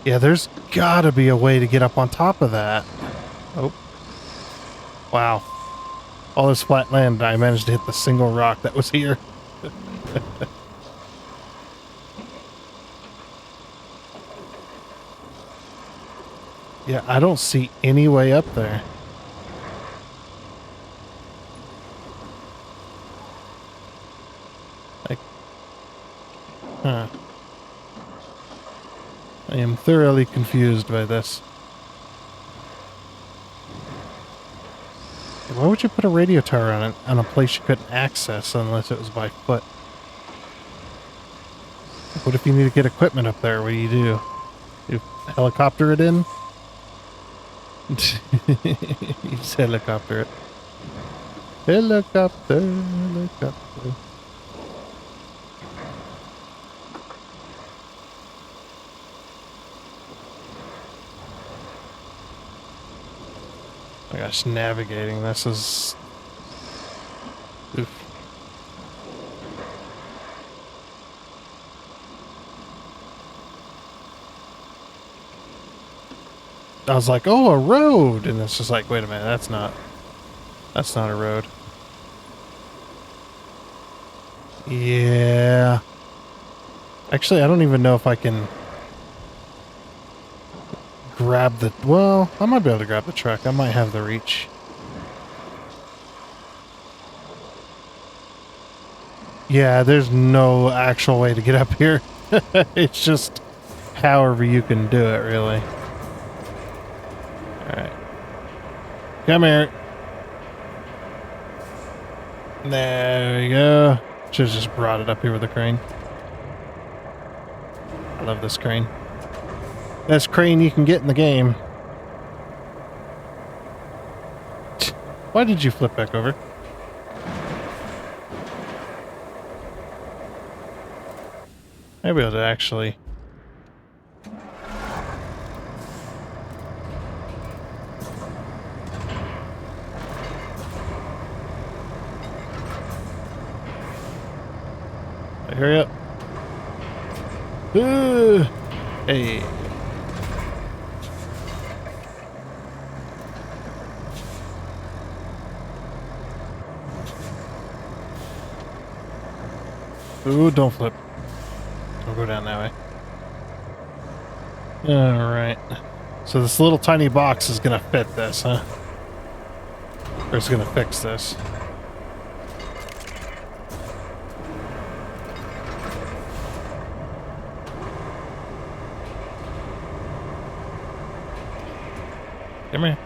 Yeah, there's gotta be a way to get up on top of that. Oh. Wow. All this flat land, I managed to hit the single rock that was here. Yeah, I don't see any way up there. Like, huh. I am thoroughly confused by this. Why would you put a radio tower on a place you couldn't access unless it was by foot? What if you need to get equipment up there? What do? You helicopter it in? You just helicopter it. Helicopter. Oh my gosh, navigating this is... Oof. I was like, oh, a road! And it's just like, wait a minute, that's not a road. Yeah. Actually, I don't even know if I can grab the... Well, I might be able to grab the truck. I might have the reach. Yeah, there's no actual way to get up here. It's just however you can do it, really. Alright. Come here. There you go. Should've just brought it up here with a crane. I love this crane. Best crane you can get in the game. Why did you flip back over? Maybe I'll actually... Hurry up. Hey. Ooh, don't flip. Don't go down that way. Alright. So this little tiny box is gonna fit this, huh? Or it's gonna fix this. Come here.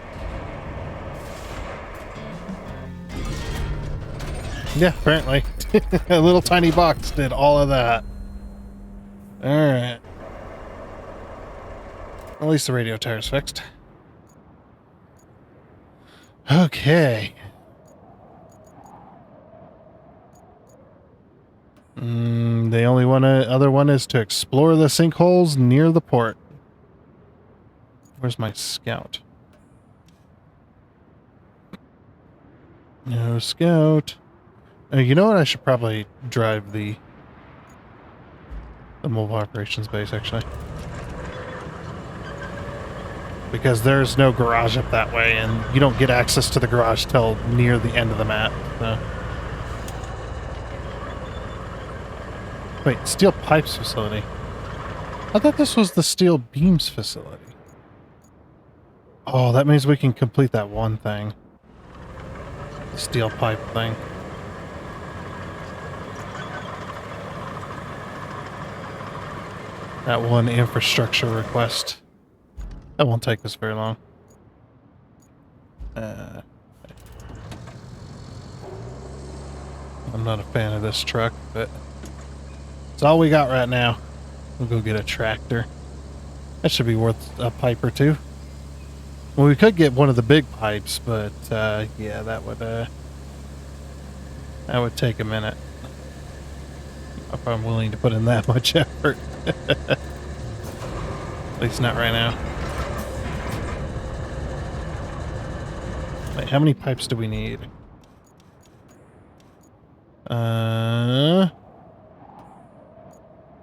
Yeah, apparently. A little tiny box did all of that. Alright. At least the radio tire's fixed. Okay. The only other one is to explore the sinkholes near the port. Where's my scout? No scout. You know what? I should probably drive the mobile operations base, actually. Because there's no garage up that way, and you don't get access to the garage till near the end of the map. So. Wait, steel pipes facility. I thought this was the steel beams facility. Oh, that means we can complete that one thing. The steel pipe thing. That one infrastructure request. That won't take us very long. I'm not a fan of this truck, but it's all we got right now. We'll go get a tractor. That should be worth a pipe or two. Well, we could get one of the big pipes, but yeah, that would take a minute. If I'm willing to put in that much effort. At least not right now. Wait, how many pipes do we need?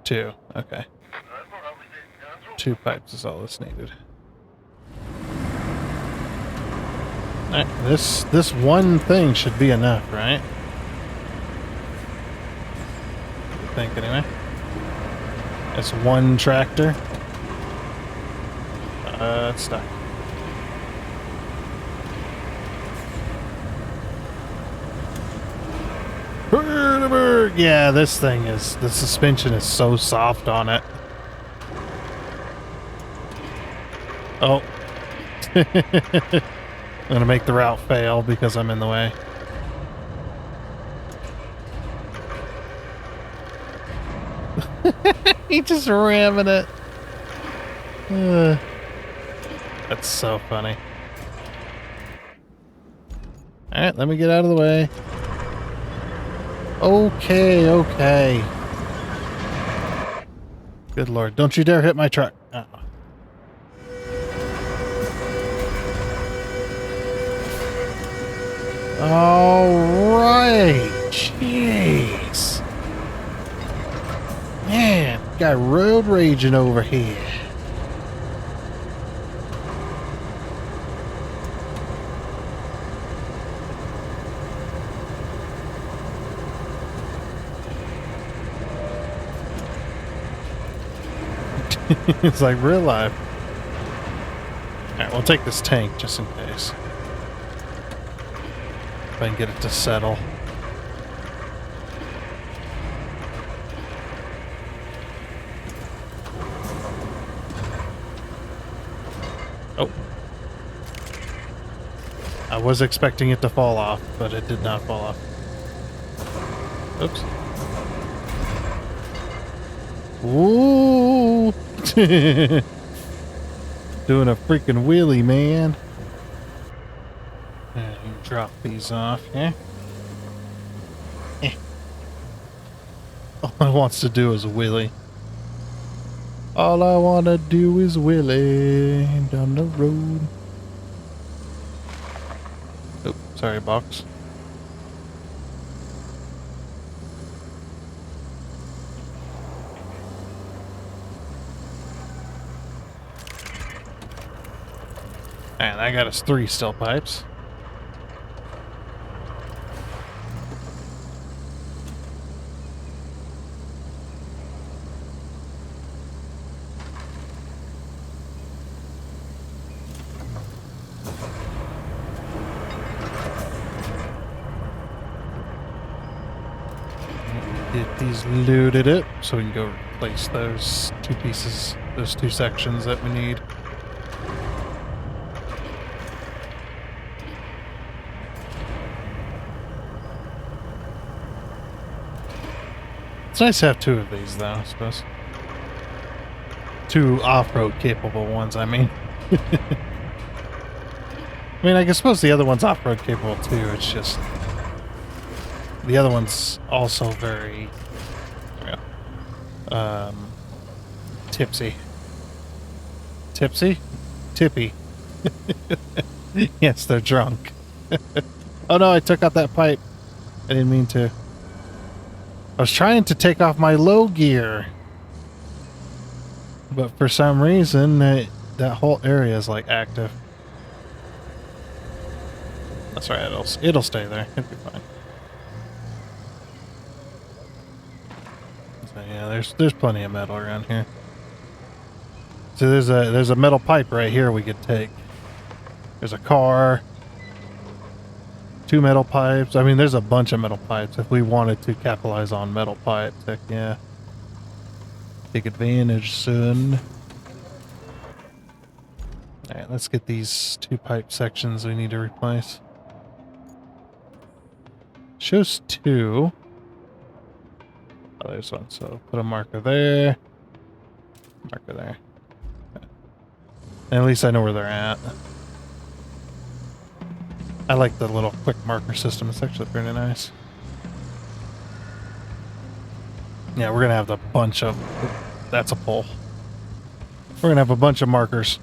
2. Okay. 2 pipes is all that's needed. Alright, this one thing should be enough, right? I think, anyway. It's one tractor. It's stuck. Yeah, this thing is... The suspension is so soft on it. Oh. I'm gonna make the route fail because I'm in the way. He's just ramming it. That's so funny. Alright, let me get out of the way. Okay, okay. Good lord, don't you dare hit my truck. All right. Jeez. Man, got road raging over here. It's like real life. Alright, we'll take this tank just in case. If I can get it to settle. Oh. I was expecting it to fall off, but it did not fall off. Oops. Ooh! Doing a freaking wheelie, man. And you drop these off here. All I wants to do is a wheelie. All I want to do is wheelie down the road. Oh, sorry, box. And I got us 3 steel pipes. Get these looted up so we can go replace those 2 pieces, those 2 sections that we need. It's nice to have 2 of these, though, I suppose. 2 off-road capable ones, I mean. I mean, I suppose the other one's off-road capable, too. It's just... the other one's also very... tipsy. Tipsy? Tippy. Yes, they're drunk. Oh no, I took out that pipe. I didn't mean to. I was trying to take off my low gear, but for some reason that whole area is like active. That's right, it'll stay there. It'll be fine. So yeah, there's plenty of metal around here. So there's a metal pipe right here we could take. There's a car. 2 metal pipes. I mean, there's a bunch of metal pipes. If we wanted to capitalize on metal pipes, heck yeah. Take advantage, son. Alright, let's get these 2 pipe sections we need to replace. Shows 2. Oh, there's one. So put a marker there. Marker there. Okay. And at least I know where they're at. I like the little quick marker system. It's actually pretty nice. Yeah, we're gonna have a bunch of... that's a pole. We're gonna have a bunch of markers.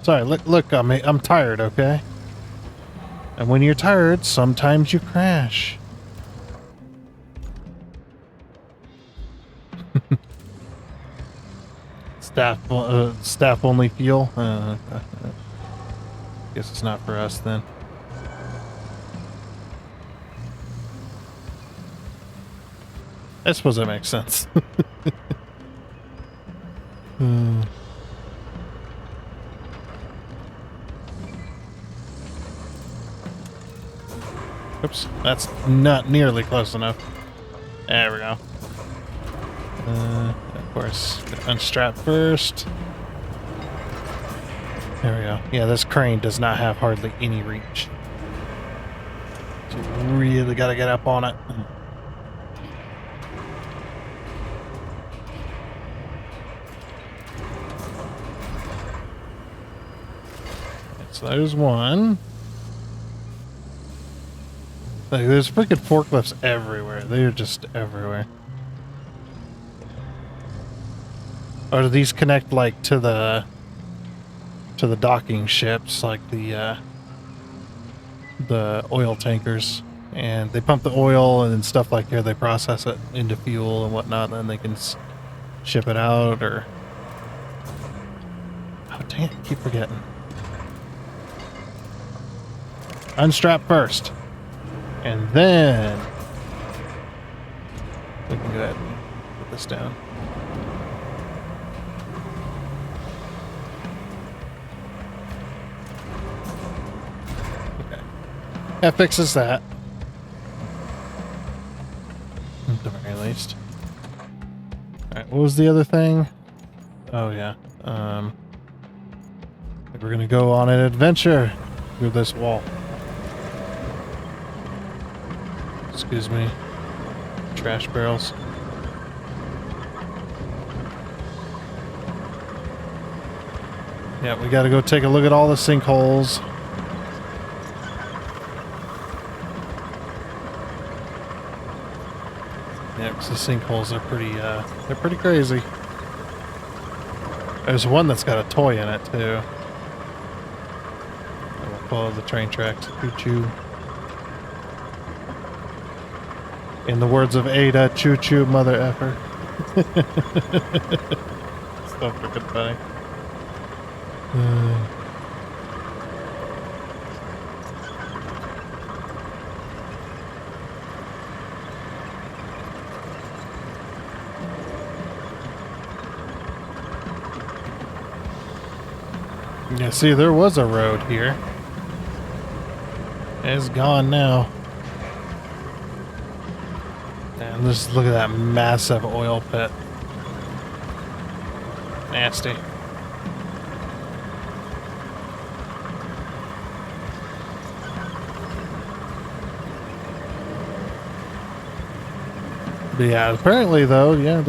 Sorry, look, I'm tired, okay? And when you're tired, sometimes you crash. Staff only fuel. Guess it's not for us then. I suppose that makes sense. Oops, that's not nearly close enough. There we go. Of course, unstrap first. There we go. Yeah, this crane does not have hardly any reach. So you really gotta get up on it. So there's one. Like, there's freaking forklifts everywhere. They're just everywhere. Or do these connect like to the docking ships, like the the oil tankers, and they pump the oil and stuff like here. They process it into fuel and whatnot, and then they can ship it out. Or oh dang it, I keep forgetting. Unstrap first, and then we can go ahead and put this down. Okay, that fixes that. At the very least. Alright, what was the other thing? Oh yeah. We're gonna go on an adventure through this wall. Excuse me. Trash barrels. Yeah, we gotta go take a look at all the sinkholes. Yeah, because the sinkholes are they're pretty crazy. There's one that's got a toy in it, too. And we'll follow the train tracks. Choo-choo. In the words of Ada, choo-choo, mother effer. So freaking funny. Yeah, see, there was a road here. It's gone now. And just look at that massive oil pit. Nasty. But yeah, apparently though, yeah,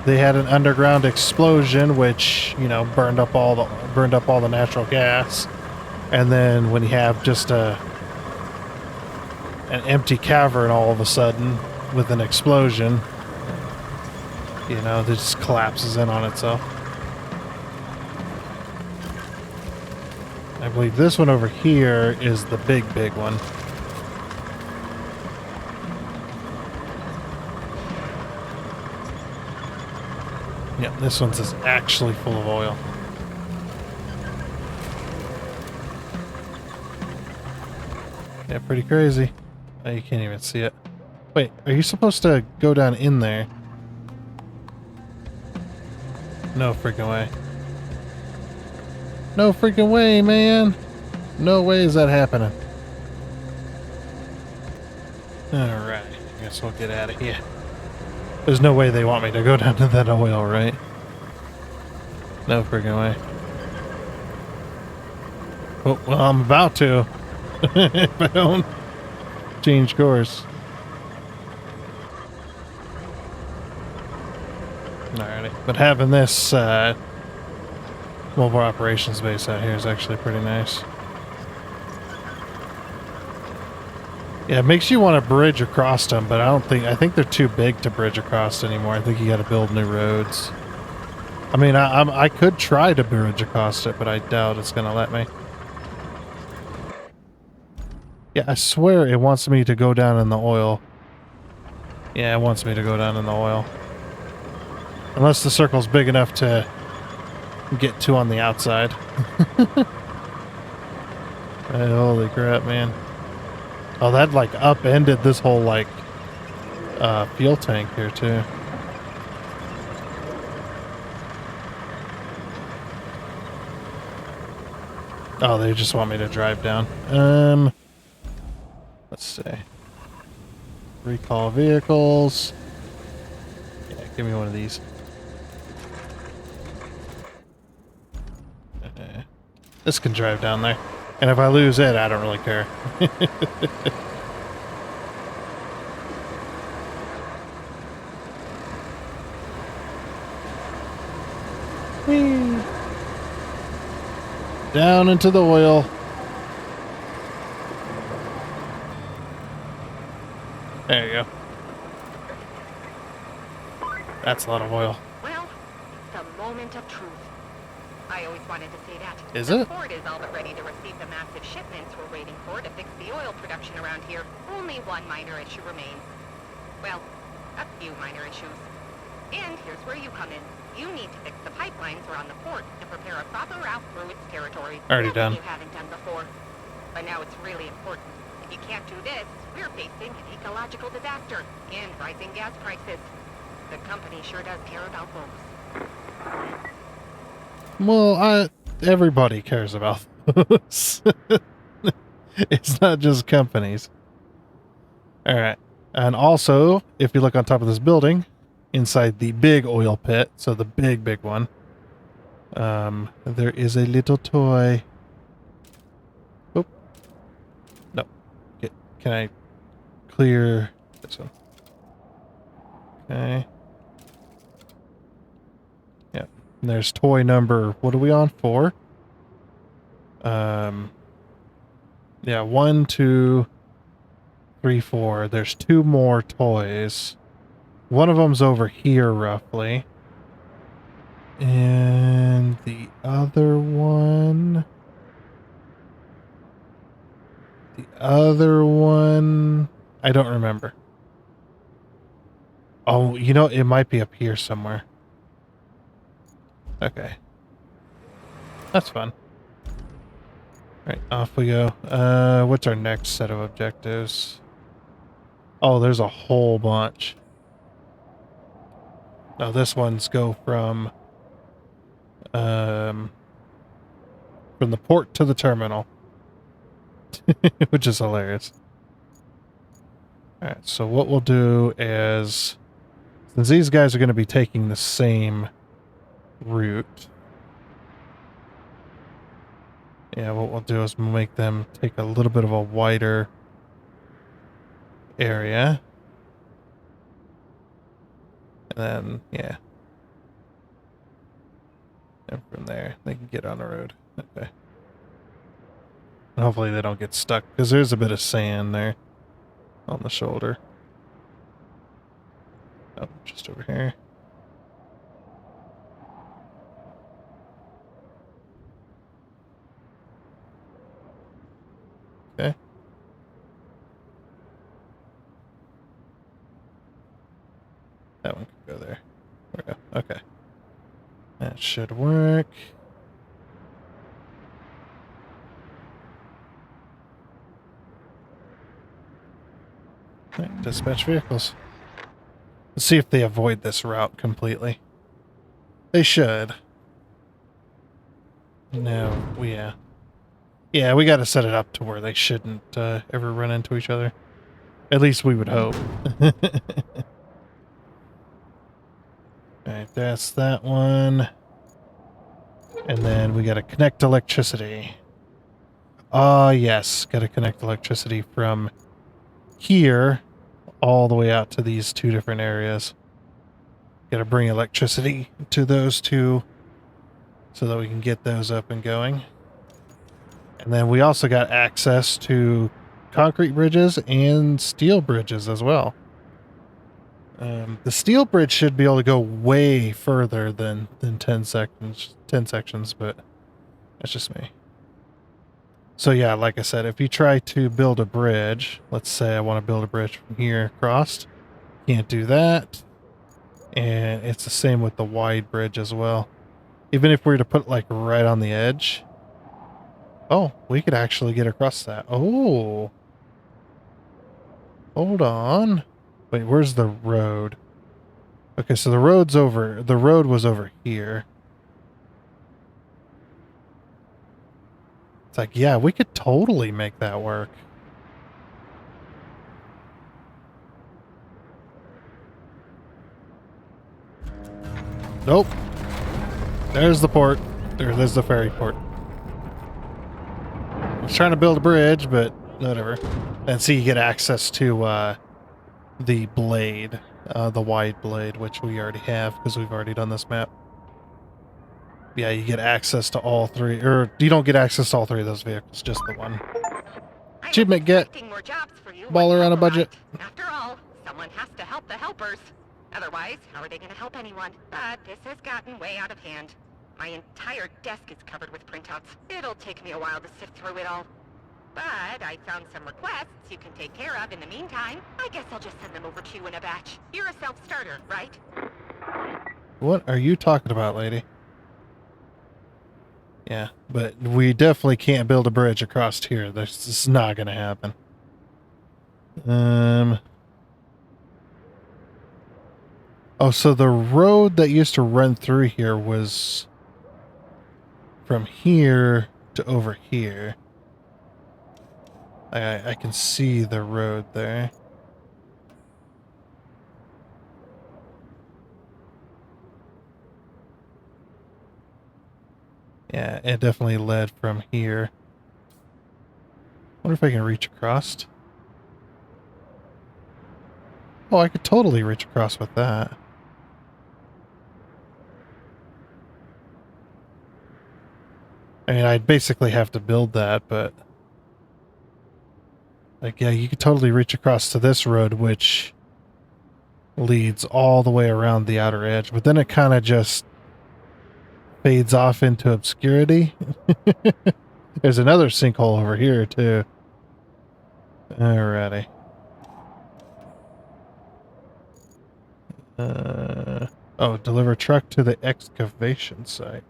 they had an underground explosion, which burned up all the natural gas, and then when you have just an empty cavern all of a sudden with an explosion, it just collapses in on itself. I believe this one over here is the big one. Yeah, this one's is actually full of oil. Yeah, pretty crazy. Oh, you can't even see it. Wait, are you supposed to go down in there? No freaking way. No freaking way, man! No way is that happening. Alright, I guess we'll get out of here. There's no way they want me to go down to that oil, right? No freaking way. Oh, well, I'm about to. If I don't change course. Alrighty. But having this mobile operations base out here is actually pretty nice. Yeah, it makes you want to bridge across them, but I think they're too big to bridge across anymore. I think you got to build new roads. I mean, I could try to bridge across it, but I doubt it's going to let me. Yeah, I swear it wants me to go down in the oil. Yeah, it wants me to go down in the oil. Unless the circle's big enough to get to on the outside. Holy crap, man. Oh, that like upended this whole like fuel tank here too. Oh, they just want me to drive down. Let's see. Recall vehicles. Yeah, give me one of these. This can drive down there. And if I lose it, I don't really care. Whee! Down into the oil. There you go. That's a lot of oil. Well, the moment of truth. I always wanted to say that. Is The it? port is all but ready to receive the massive shipments we're waiting for to fix the oil production around here. Only one minor issue remains. Well, a few minor issues. And here's where you come in. You need to fix the pipelines around the port and prepare a proper route through its territory. Already Nothing done. you haven't done before. But now it's really important. If you can't do this, we're facing an ecological disaster and rising gas prices. The company sure does care about those. Well, everybody cares about those. It's not just companies. All right. And also, if you look on top of this building, inside the big oil pit, so the big one, there is a little toy. Oop. No. Can I clear this one? Okay. Yeah. And there's toy number, what are we on? 4? Yeah, 1, 2, 3, 4. There's 2 more toys. One of them's over here, roughly. And the other one... I don't remember. Oh, you know, it might be up here somewhere. Okay. That's fun. Alright, off we go. What's our next set of objectives? Oh, there's a whole bunch. Now this one's go from the port to the terminal. Which is hilarious. Alright, so what we'll do is, since these guys are going to be taking the same route, yeah, what we'll do is make them take a little bit of a wider area. And then, yeah. And from there, they can get on the road. Okay. And hopefully they don't get stuck, because there's a bit of sand there on the shoulder. Oh, just over here. Okay. That one can go there. There we go. Okay. That should work. Right, dispatch vehicles. Let's see if they avoid this route completely. They should. No, yeah. Yeah, we got to set it up to where they shouldn't ever run into each other. At least we would hope. Alright, that's that one. And then we got to connect electricity. Ah, yes. Got to connect electricity from here all the way out to these 2 different areas. Got to bring electricity to those 2 so that we can get those up and going. And then we also got access to concrete bridges and steel bridges as well. The steel bridge should be able to go way further than 10 sections, but that's just me. So yeah, like I said, if you try to build a bridge, let's say I want to build a bridge from here across, can't do that. And it's the same with the wide bridge as well. Even if we were to put it like right on the edge. Oh, we could actually get across that. Oh. Hold on. Wait, where's the road? Okay, so the road was over here. It's like, yeah, we could totally make that work. Nope. There's the port. There's the ferry port. I was trying to build a bridge, but whatever. And see, you get access to the blade, the wide blade, which we already have because we've already done this map. Yeah, you get access to all 3, or you don't get access to all 3 of those vehicles, just the one. Achievement get. More jobs for you. Baller on a budget. After all, someone has to help the helpers. Otherwise, how are they going to help anyone? But this has gotten way out of hand. My entire desk is covered with printouts. It'll take me a while to sift through it all. But I found some requests you can take care of in the meantime. I guess I'll just send them over to you in a batch. You're a self-starter, right? What are you talking about, lady? Yeah, but we definitely can't build a bridge across here. This is not going to happen. Oh, so the road that used to run through here was from here to over here. I can see the road there. Yeah, it definitely led from here. Wonder if I can reach across. Oh, I could totally reach across with that. I mean, I'd basically have to build that, but... Like, yeah, you could totally reach across to this road, which leads all the way around the outer edge, but then it kind of just fades off into obscurity. There's another sinkhole over here, too. Alrighty. Oh, deliver truck to the excavation site.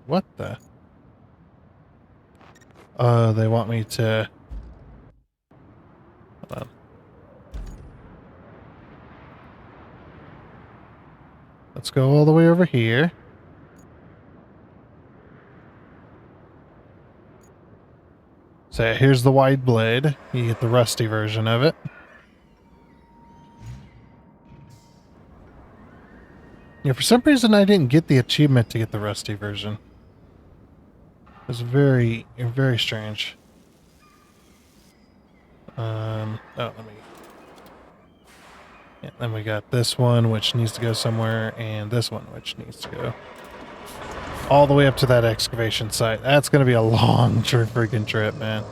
What the? They want me to... Hold on. Let's go all the way over here. So here's the wide blade. You get the rusty version of it. Yeah, for some reason I didn't get the achievement to get the rusty version. It was very, very strange. Oh, let me... Yeah, then we got this one, which needs to go somewhere, and this one, which needs to go all the way up to that excavation site. That's going to be a long freaking trip, man.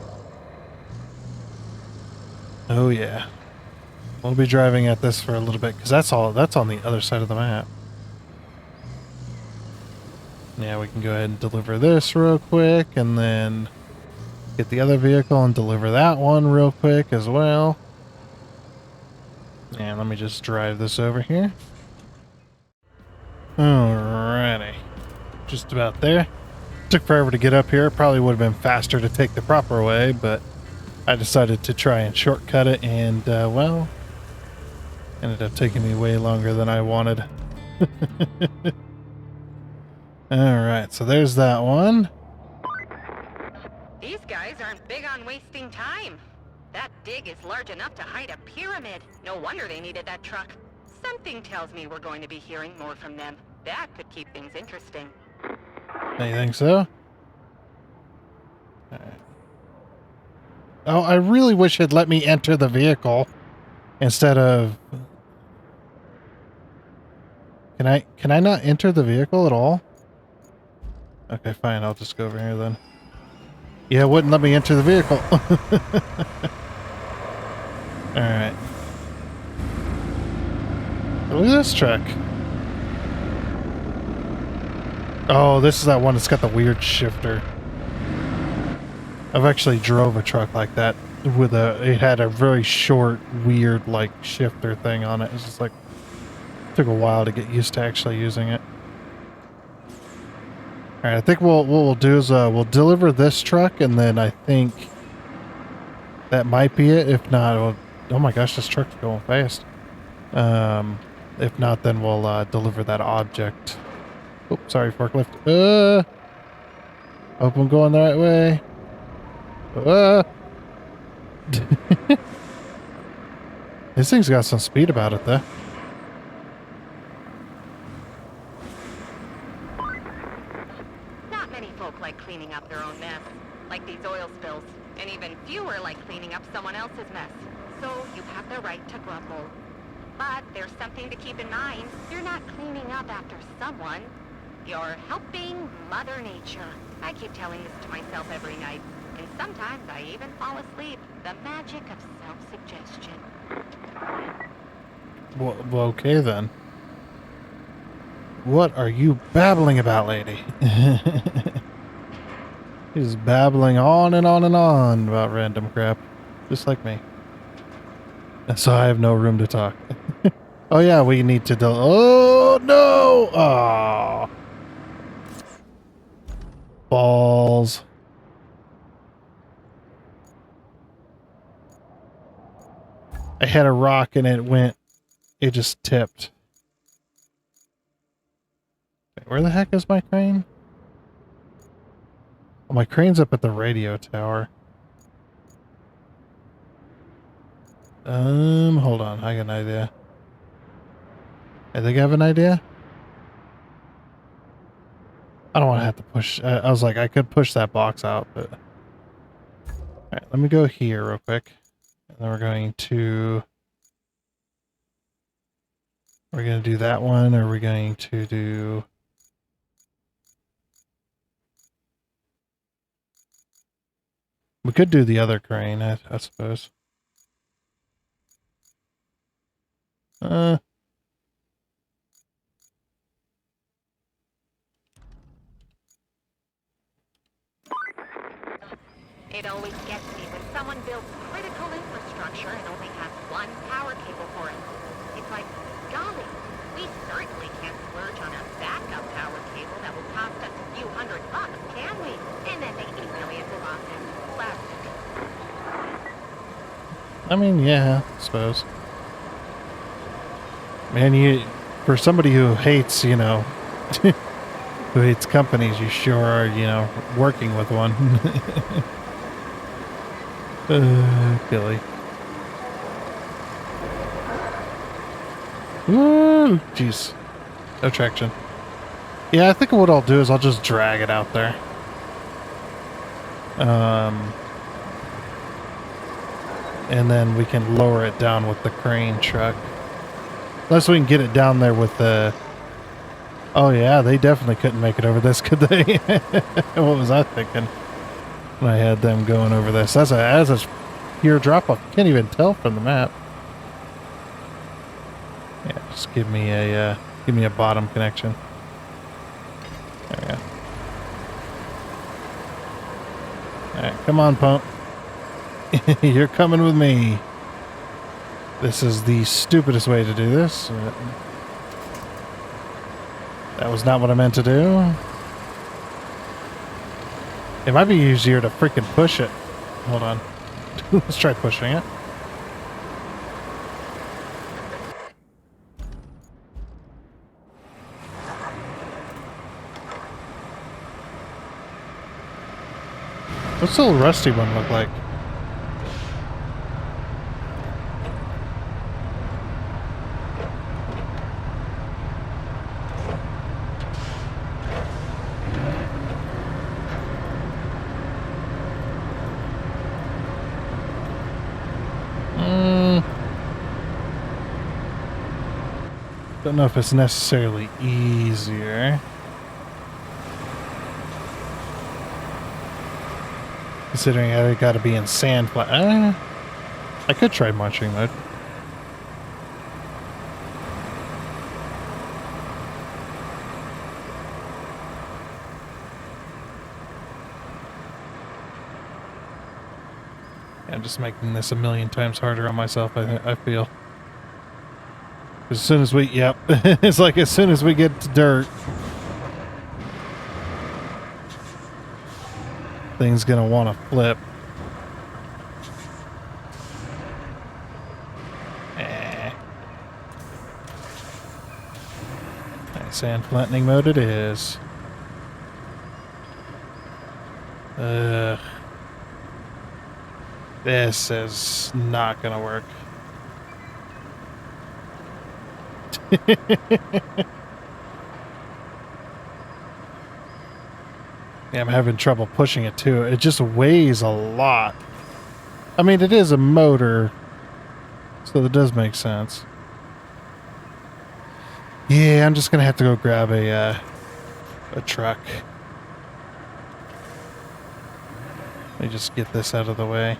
Oh, yeah. We'll be driving at this for a little bit, because that's on the other side of the map. Yeah, we can go ahead and deliver this real quick, and then get the other vehicle and deliver that one real quick as well. And let me just drive this over here. Alrighty. Just about there. Took forever to get up here. Probably would have been faster to take the proper way, but I decided to try and shortcut it, and, well, ended up taking me way longer than I wanted. Alright, so there's that one. These guys aren't big on wasting time. That dig is large enough to hide a pyramid. No wonder they needed that truck. Something tells me we're going to be hearing more from them. That could keep things interesting. You think so? Alright. Oh, I really wish it'd let me enter the vehicle instead of... Can I not enter the vehicle at all? Okay, fine, I'll just go over here then. Yeah, it wouldn't let me enter the vehicle. Alright. Look at this truck. Oh, this is that one that's got the weird shifter. I've actually drove a truck like that with it had a very short, weird, like, shifter thing on it. It's just like, took a while to get used to actually using it. Alright, I think what we'll do is we'll deliver this truck, and then I think that might be it. If not, oh my gosh, this truck's going fast. If not, then we'll deliver that object. Oops, sorry, forklift. Hope I'm going the right way. This thing's got some speed about it, though. Not many folk like cleaning up their own mess, like these oil spills, and even fewer like cleaning up someone else's mess. So you have the right to grumble. But there's something to keep in mind. You're not cleaning up after someone. You're helping Mother Nature. I keep telling this to myself every night, and sometimes I even fall asleep. The magic of self-suggestion. Well, okay then. What are you babbling about, lady? He's babbling on and on and on about random crap. Just like me. So I have no room to talk. Oh yeah, we need to oh no! Oh. Balls. I had a rock and it just tipped. Wait, where the heck is my crane? Oh, my crane's up at the radio tower. Hold on, I got an idea. I think I have an idea. I don't want to have to push. I was like, I could push that box out, but... Alright, let me go here real quick. And then we're going to... We're going to do that one, or we're going to do... We could do the other crane, I suppose. It always gets me when someone builds critical infrastructure and only has one power cable for it. It's like, golly, we certainly can't splurge on a backup power cable that will cost us a few $100, can we? And then they email me as a lawsuit. Plastic. I mean, yeah, I suppose. Man, for somebody who hates, who hates companies, you sure are, working with one. Billy. Woo! Jeez. No traction. Yeah, I think what I'll do is I'll just drag it out there. And then we can lower it down with the crane truck. Unless we can get it down there with the... Oh yeah, they definitely couldn't make it over this, could they? What was I thinking when I had them going over this? That's a pure drop-off. Can't even tell from the map. Yeah, just give me a bottom connection. There we go. Alright, come on, pump. You're coming with me. This is the stupidest way to do this. That was not what I meant to do. It might be easier to freaking push it. Hold on. Let's try pushing it. What's the little rusty one look like? Don't know if it's necessarily easier. Considering I got to be in sand. I could try munching mode. I'm just making this a million times harder on myself, I feel. As soon as we, yep, it's like as soon as we get to dirt, thing's gonna want to flip. Sand flattening mode it is. Ugh. This is not gonna work. Yeah, I'm having trouble pushing it too. It just weighs a lot. I mean, it is a motor, so that does make sense. Yeah, I'm just gonna have to go grab a truck. Let me just get this out of the way.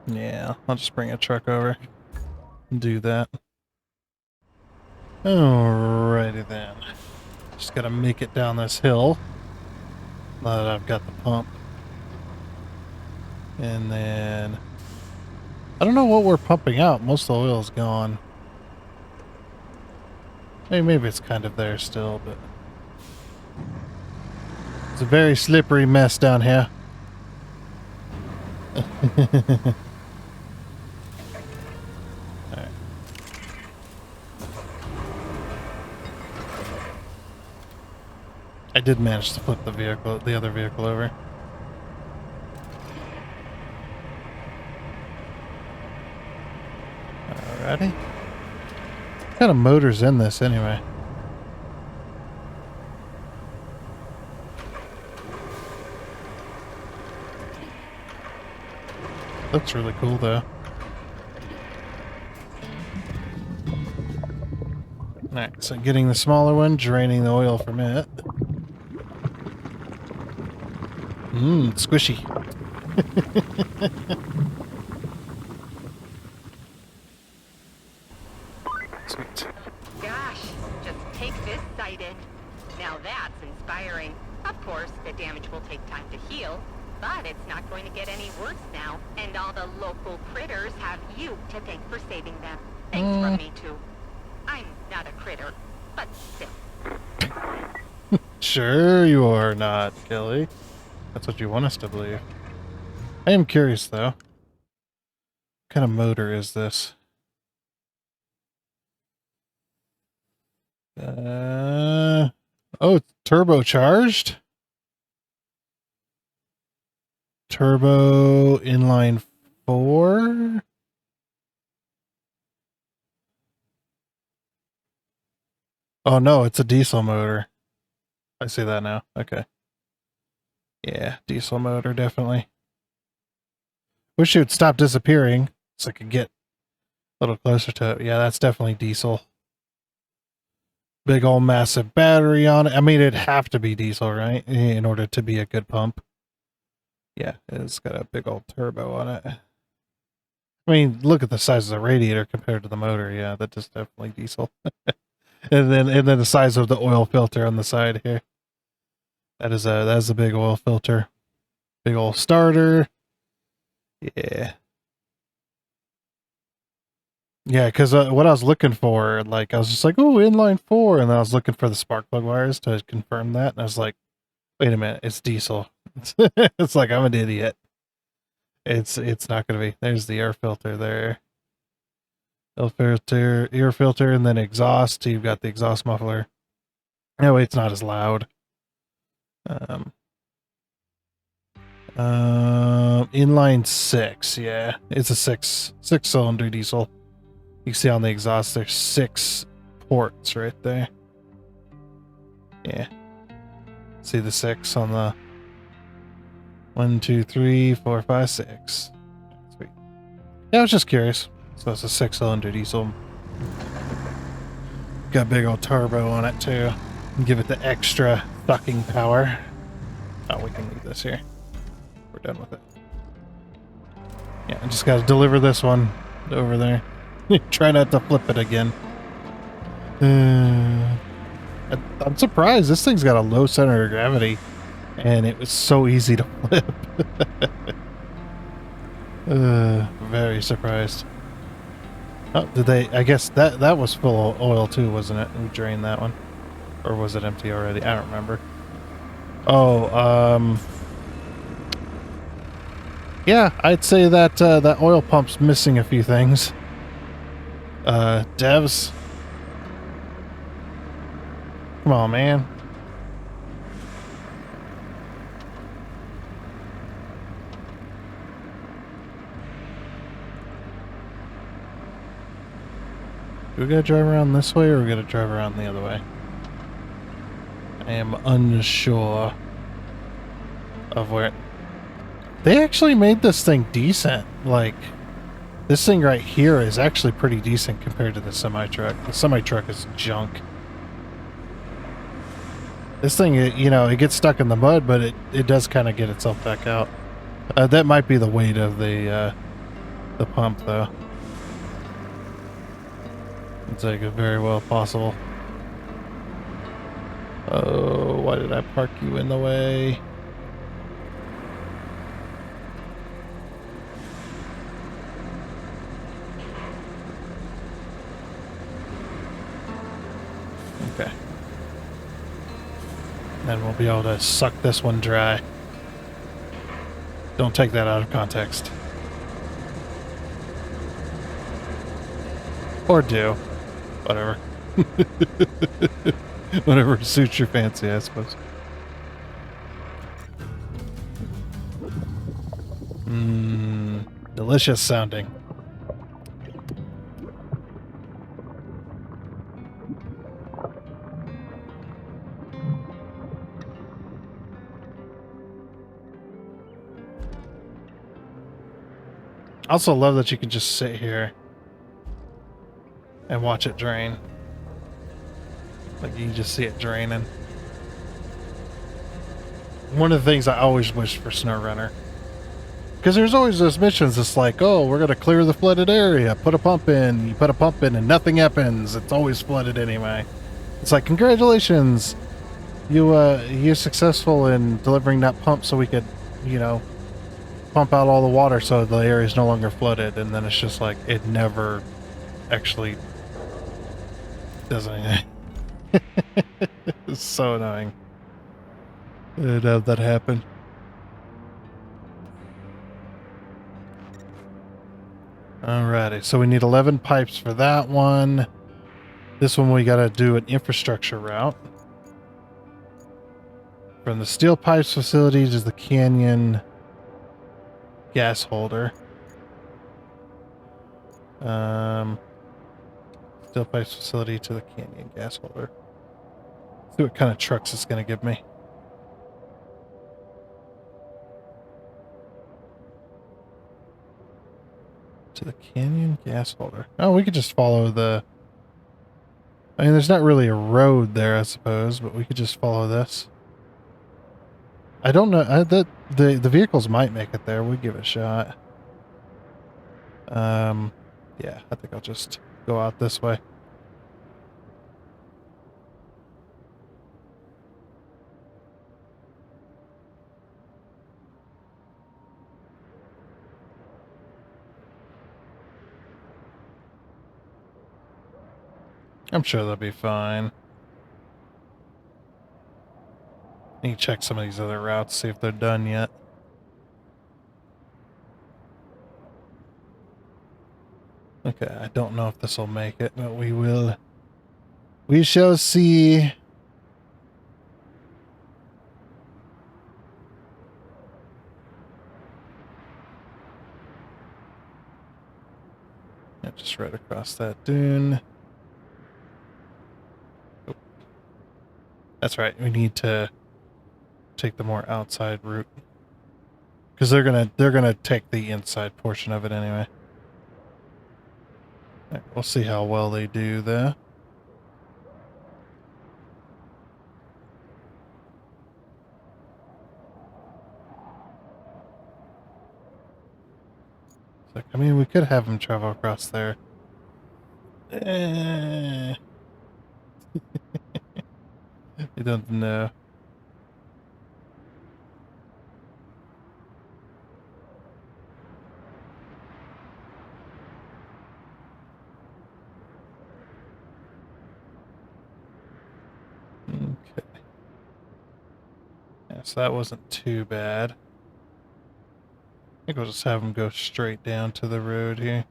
Yeah, I'll just bring a truck over and do that. Alrighty then. Just gotta make it down this hill. Now that I've got the pump. And then... I don't know what we're pumping out. Most of the oil's gone. Hey, maybe it's kind of there still, but... It's a very slippery mess down here. Alright. I did manage to flip the other vehicle over. Alrighty. What kind of motor's in this anyway? Looks really cool though. Alright, so getting the smaller one, draining the oil from it. Squishy. Sweet. Gosh, just take this sight in. Now that's inspiring. Of course, the damage will take time to heal, but it's not going to get any worse now. And all the local critters have you to thank for saving them. Thanks from me too. I'm not a critter, but still. Sure you are not, Kelly. That's what you want us to believe. I am curious though. What kind of motor is this? Oh, it's turbocharged? Turbo inline 4? Oh no, it's a diesel motor. I see that now. Okay. Yeah, diesel motor, definitely. Wish it would stop disappearing so I could get a little closer to it. Yeah, that's definitely diesel. Big old massive battery on it. I mean, it'd have to be diesel, right? In order to be a good pump. Yeah, it's got a big old turbo on it. I mean, look at the size of the radiator compared to the motor. Yeah, that is definitely diesel. and then the size of the oil filter on the side here. That is a big oil filter. Big old starter. Yeah. Yeah, because what I was looking for, like, I was just like, oh, inline 4, and then I was looking for the spark plug wires to confirm that, and I was like, wait a minute, it's diesel. It's like, I'm an idiot. It's not going to be. There's the air filter there. Air filter, and then exhaust. You've got the exhaust muffler. No, it's not as loud. Inline 6, yeah. It's a six-cylinder diesel. You can see on the exhaust there's 6 ports right there. Yeah. See the 6 on the 1, 2, 3, 4, 5, 6. Sweet. Yeah, I was just curious. So it's a 6-cylinder diesel. Got a big old turbo on it too. Give it the extra sucking power. Oh, we can leave this here. We're done with it. Yeah, I just got to deliver this one over there. Try not to flip it again. I'm surprised. This thing's got a low center of gravity, and it was so easy to flip. Very surprised. Oh, did they? I guess that was full of oil too, wasn't it? We drained that one, or was it empty already? I don't remember. Oh, yeah, I'd say that that oil pump's missing a few things. Devs. Come on, man. Do we gotta drive around this way or we gotta drive around the other way? I am unsure of where... They actually made this thing decent. Like, this thing right here is actually pretty decent compared to the semi-truck. The semi-truck is junk. This thing, you know, it gets stuck in the mud, but it does kind of get itself back out. That might be the weight of the the pump, though. It's like very well possible. Oh, why did I park you in the way? Okay. Then we'll be able to suck this one dry. Don't take that out of context. Or do. Whatever. Whatever suits your fancy, I suppose. Mmm. Delicious sounding. I also love that you can just sit here and watch it drain. Like you can just see it draining. One of the things I always wish for SnowRunner. Because there's always those missions that's like, oh, we're going to clear the flooded area. Put a pump in. You put a pump in and nothing happens. It's always flooded anyway. It's like, congratulations. You're successful in delivering that pump so we could, you know, pump out all the water so the area is no longer flooded. And then it's just like, it never actually does anything. It's so annoying. I'd have that happen. Alrighty, so we need 11 pipes for that one. This one we gotta do an infrastructure route. From the steel pipes facility to the canyon gas holder. Steel pipes facility to the canyon gas holder. See what kind of trucks it's gonna give me. To the canyon gas holder. Oh, we could just follow the... I mean, there's not really a road there, I suppose, but we could just follow this. I don't know. The vehicles might make it there. We'll give it a shot. Yeah, I think I'll just go out this way. I'm sure they'll be fine. I need to check some of these other routes, see if they're done yet. Okay, I don't know if this will make it, but we will. We shall see. Yeah, just right across that dune. Oh. That's right. We need to take the more outside route because they're gonna take the inside portion of it anyway. Right, we'll see how well they do there. Like, I mean, we could have them travel across there. I don't know. Okay. Yeah, so that wasn't too bad. I think we'll just have them go straight down to the road here.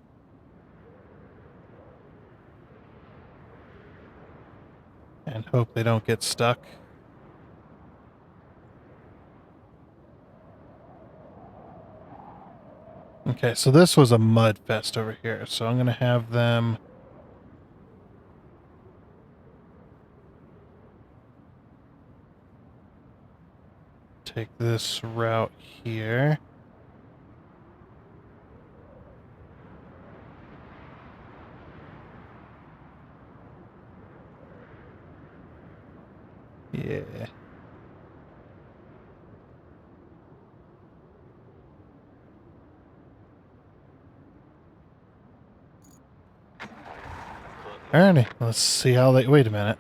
And hope they don't get stuck. Okay, so this was a mud fest over here, so I'm going to have them take this route here. Yeah. Alrighty, let's see how they... Wait a minute.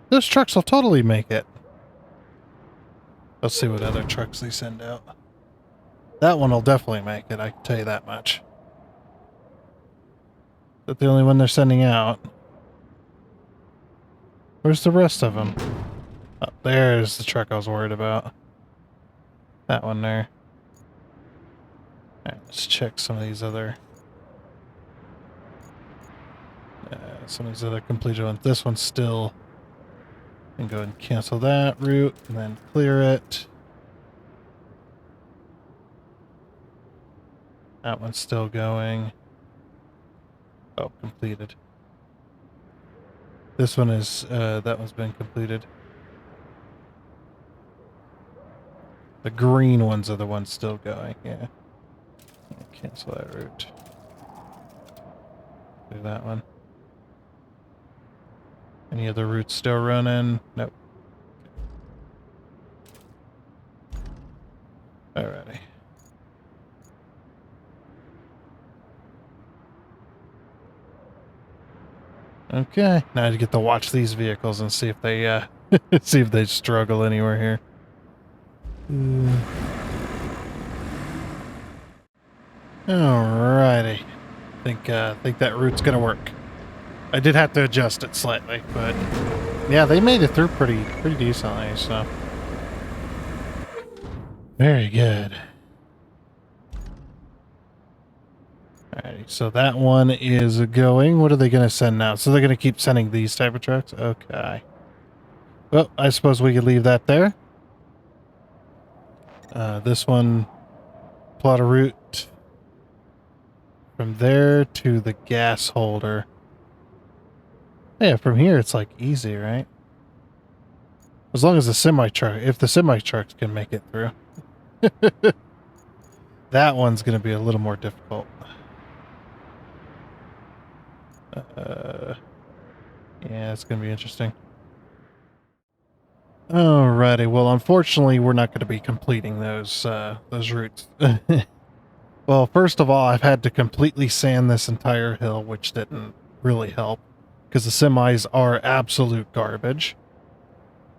Those trucks will totally make it. Let's see what other trucks they send out. That one will definitely make it, I can tell you that much. Is that the only one they're sending out? Where's the rest of them? Oh, there's the truck I was worried about. That one there. Alright, let's check some of these other... some of these other completed ones. This one's still... And go ahead and cancel that route, and then clear it. That one's still going. Oh, completed. This one is, that one's been completed. The green ones are the ones still going, yeah. Cancel that route. Do that one. Any other routes still running? Nope. Alrighty. Okay, now I get to watch these vehicles and see if they see if they struggle anywhere here. Alrighty. Think that route's gonna work. I did have to adjust it slightly, but yeah, they made it through pretty decently, so very good. Alrighty, so that one is going. What are they gonna send now? So they're gonna keep sending these type of trucks? Okay. Well, I suppose we could leave that there. This one, plot a route from there to the gas holder. Yeah, from here it's like easy, right? As long as the semi-truck, if the semi-trucks can make it through. That one's going to be a little more difficult. Yeah, it's going to be interesting. Alrighty, well, unfortunately, we're not going to be completing those routes. Well, first of all, I've had to completely sand this entire hill, which didn't really help, because the semis are absolute garbage.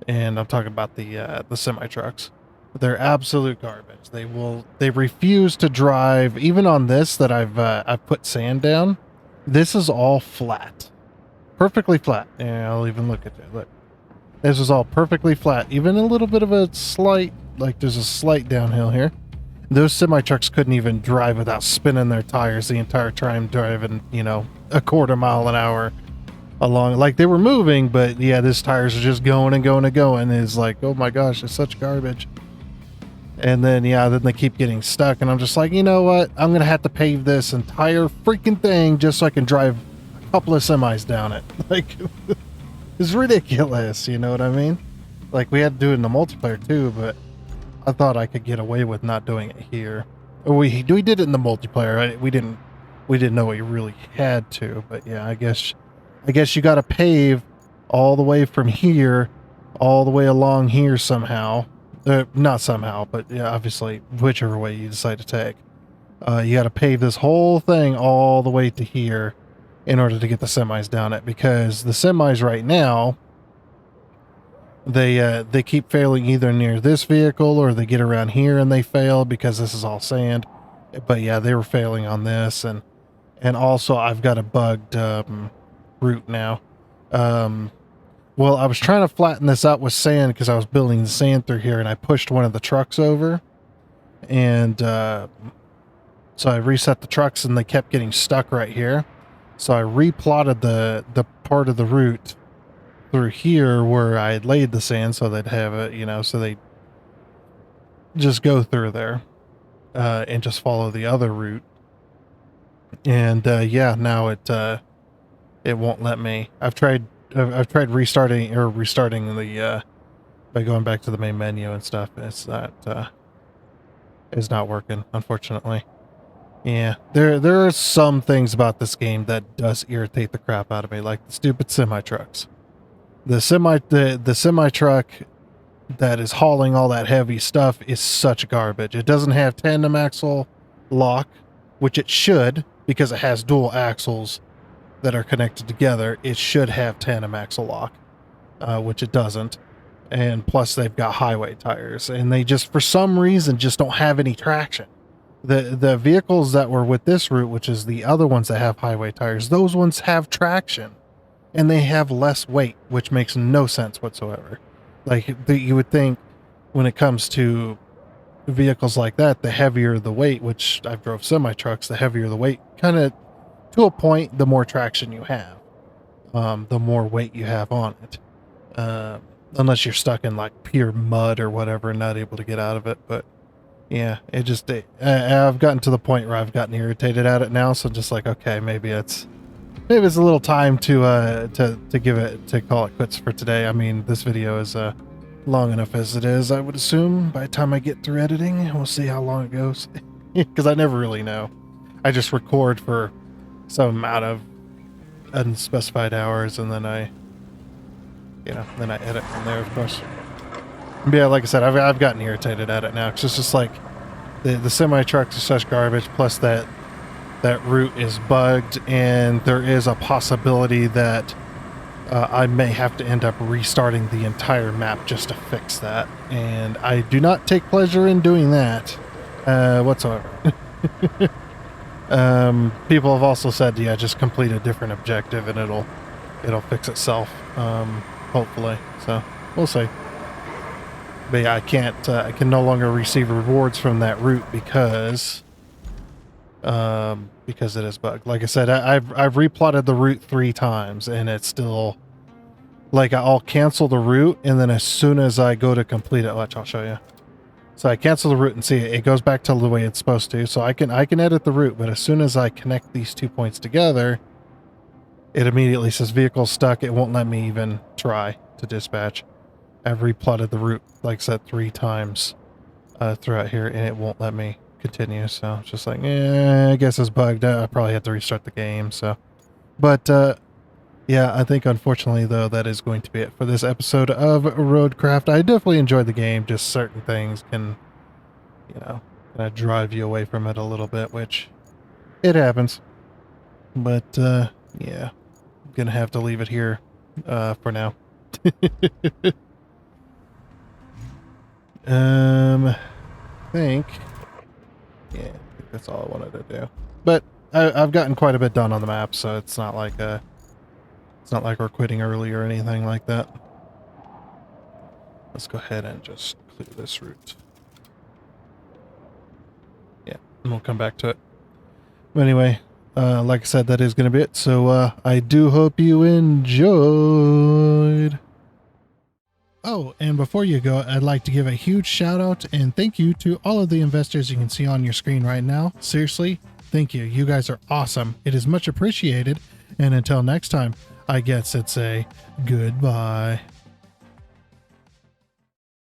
And I'm talking about the semi-trucks. They're absolute garbage. They refuse to drive, even on this that I've put sand down. This is all flat. Perfectly flat. Yeah, I'll even look at it. Look. This is all perfectly flat. Even a little bit of a slight, like there's a slight downhill here. Those semi-trucks couldn't even drive without spinning their tires the entire time, driving, you know, a quarter mile an hour along. Like, they were moving, but yeah, these tires are just going and going and going. It's like, oh my gosh, it's such garbage. And then, yeah, then they keep getting stuck. And I'm just like, you know what? I'm going to have to pave this entire freaking thing just so I can drive a couple of semis down it. Like, it's ridiculous, you know what I mean? Like, we had to do it in the multiplayer too, but I thought I could get away with not doing it here. We did it in the multiplayer. Right? We didn't know we really had to, but yeah, I guess you got to pave all the way from here, all the way along here somehow. Not somehow, but yeah, obviously, whichever way you decide to take. You got to pave this whole thing all the way to here in order to get the semis down it, because the semis right now, they keep failing either near this vehicle or they get around here and they fail because this is all sand. But yeah, they were failing on this, and also I've got a bugged route now. Well, I was trying to flatten this out with sand because I was building the sand through here, and I pushed one of the trucks over, and so I reset the trucks and they kept getting stuck right here. So I replotted the part of the route through here where I had laid the sand so they'd have it, you know, so they just go through there and just follow the other route. And yeah, now it won't let me. I've tried restarting the by going back to the main menu and stuff. It's not working, unfortunately. Yeah, there are some things about this game that does irritate the crap out of me, like the stupid semi trucks. The semi truck that is hauling all that heavy stuff is such garbage. It doesn't have tandem axle lock, which it should, because it has dual axles. that are connected together, it should have tandem axle lock, which it doesn't. And plus they've got highway tires, and they just, for some reason, just don't have any traction. The vehicles that were with this route, which is the other ones that have highway tires, those ones have traction, and they have less weight, which makes no sense whatsoever. Like, you would think when it comes to vehicles like that, the heavier the weight, which I've drove semi trucks, the heavier the weight, kind of to a point, the more traction you have, the more weight you have on it. Unless you're stuck in like pure mud or whatever and not able to get out of it. But yeah, I've gotten to the point where I've gotten irritated at it now. So I'm just like, okay, maybe it's a little time to call it quits for today. I mean, this video is long enough as it is, I would assume. By the time I get through editing, we'll see how long it goes, because I never really know. I just record for some amount of unspecified hours, and then I edit from there, of course. But yeah, like I said, I've gotten irritated at it now, because it's just like the semi trucks are such garbage. Plus that route is bugged, and there is a possibility that I may have to end up restarting the entire map just to fix that, and I do not take pleasure in doing that whatsoever. People have also said, yeah, just complete a different objective and it'll fix itself, hopefully. So we'll see. But yeah, I can no longer receive rewards from that route because it is bugged. Like I said, I've replotted the route 3 times, and it's still, like, I'll cancel the route, and then as soon as I go to complete it, watch, I'll show you. So I cancel the route, and see, it goes back to the way it's supposed to. So I can edit the route, but as soon as I connect these 2 points together, it immediately says vehicle stuck. It won't let me even try to dispatch. I've replotted the route, like I said, 3 times throughout here, and it won't let me continue. So it's just like, I guess it's bugged. I probably have to restart the game. So, but yeah, I think unfortunately though, that is going to be it for this episode of RoadCraft. I definitely enjoyed the game. Just certain things can, kind of drive you away from it a little bit, which it happens. But yeah, I'm gonna have to leave it here for now. I think that's all I wanted to do. But I've gotten quite a bit done on the map, so it's not like we're quitting early or anything like that. Let's go ahead and just clear this route. Yeah, and we'll come back to it. But anyway, like I said, that is going to be it. So I do hope you enjoyed. Oh, and before you go, I'd like to give a huge shout out and thank you to all of the investors you can see on your screen right now. Seriously, thank you. You guys are awesome. It is much appreciated. And until next time, I guess it's a goodbye.